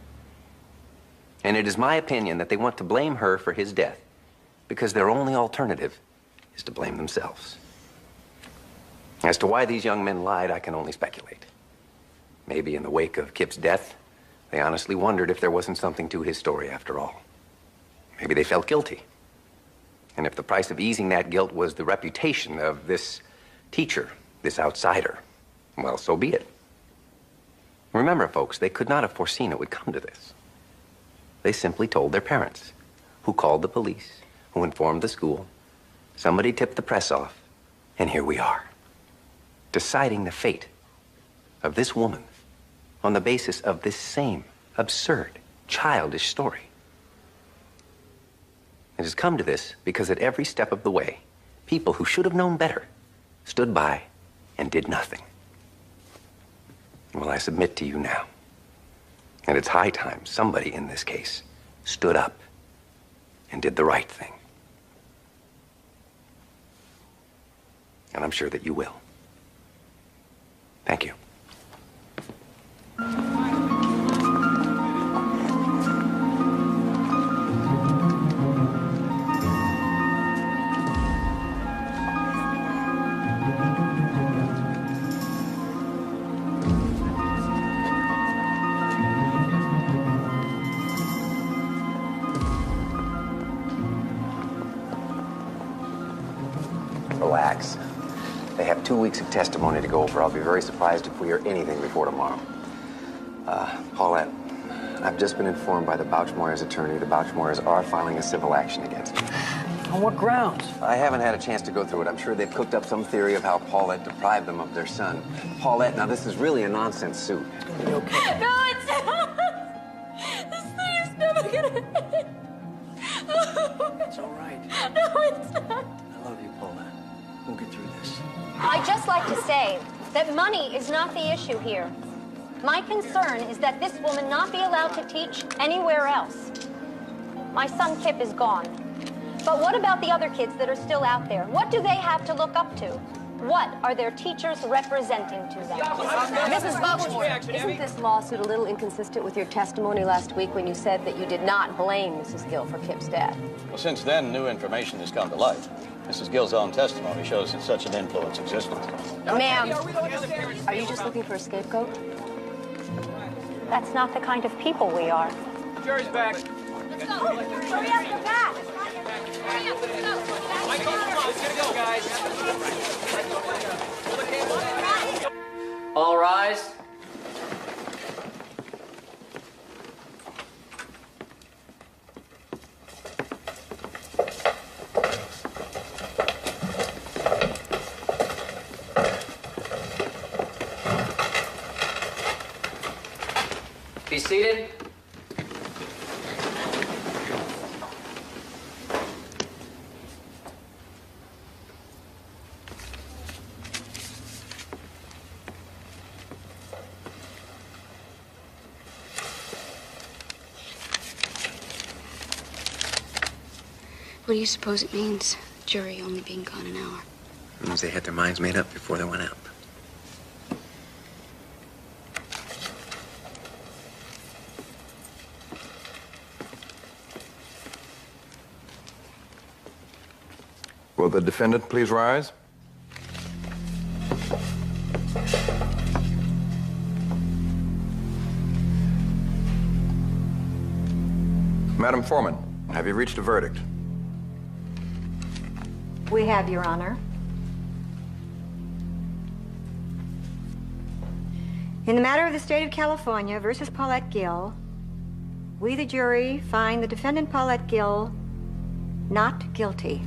And it is my opinion that they want to blame her for his death because their only alternative is to blame themselves. As to why these young men lied, I can only speculate. Maybe in the wake of Kip's death, they honestly wondered if there wasn't something to his story after all. Maybe they felt guilty. And if the price of easing that guilt was the reputation of this teacher, this outsider, well, so be it. Remember, folks, they could not have foreseen it would come to this. They simply told their parents, who called the police, who informed the school. Somebody tipped the press off, and here we are. deciding the fate of this woman on the basis of this same absurd, childish story. It has come to this because at every step of the way, people who should have known better stood by and did nothing. Well, I submit to you now that it's high time somebody in this case stood up and did the right thing. And I'm sure that you will. Thank you. Relax. They have 2 weeks of testimony to go over. I'll be very surprised if we hear anything before tomorrow. Paulette, I've just been informed by the Bouchmoyers attorney the Bouchmoyers are filing a civil action against me. On what grounds? I haven't had a chance to go through it. I'm sure they've cooked up some theory of how Paulette deprived them of their son. Paulette, now this is really a nonsense suit. No, it's not. This thing is never gonna end. It's all right. No, it's not. I love you, Paulette. We'll get through this. I'd just like to say that money is not the issue here. My concern is that this woman not be allowed to teach anywhere else. My son Kip is gone. But what about the other kids that are still out there? What do they have to look up to? What are their teachers representing to them? Mrs. Bouchmoyer, isn't this lawsuit a little inconsistent with your testimony last week when you said that you did not blame Mrs. Gill for Kip's death? Well, since then, new information has come to light. Mrs. Gill's own testimony shows that such an influence existed. Ma'am, are you just looking for a scapegoat? That's not the kind of people we are. Jury's back. Let's go. Hurry up, go back. Hurry up, let's go. Michael, come on, let's get it go, guys. All rise. Be seated. What do you suppose it means, jury only being gone an hour? It means they had their minds made up before they went out. Will the defendant please rise? Madam Foreman, have you reached a verdict? We have, Your Honor. In the matter of the state of California versus Paulette Gill, we, the jury, find the defendant Paulette Gill not guilty.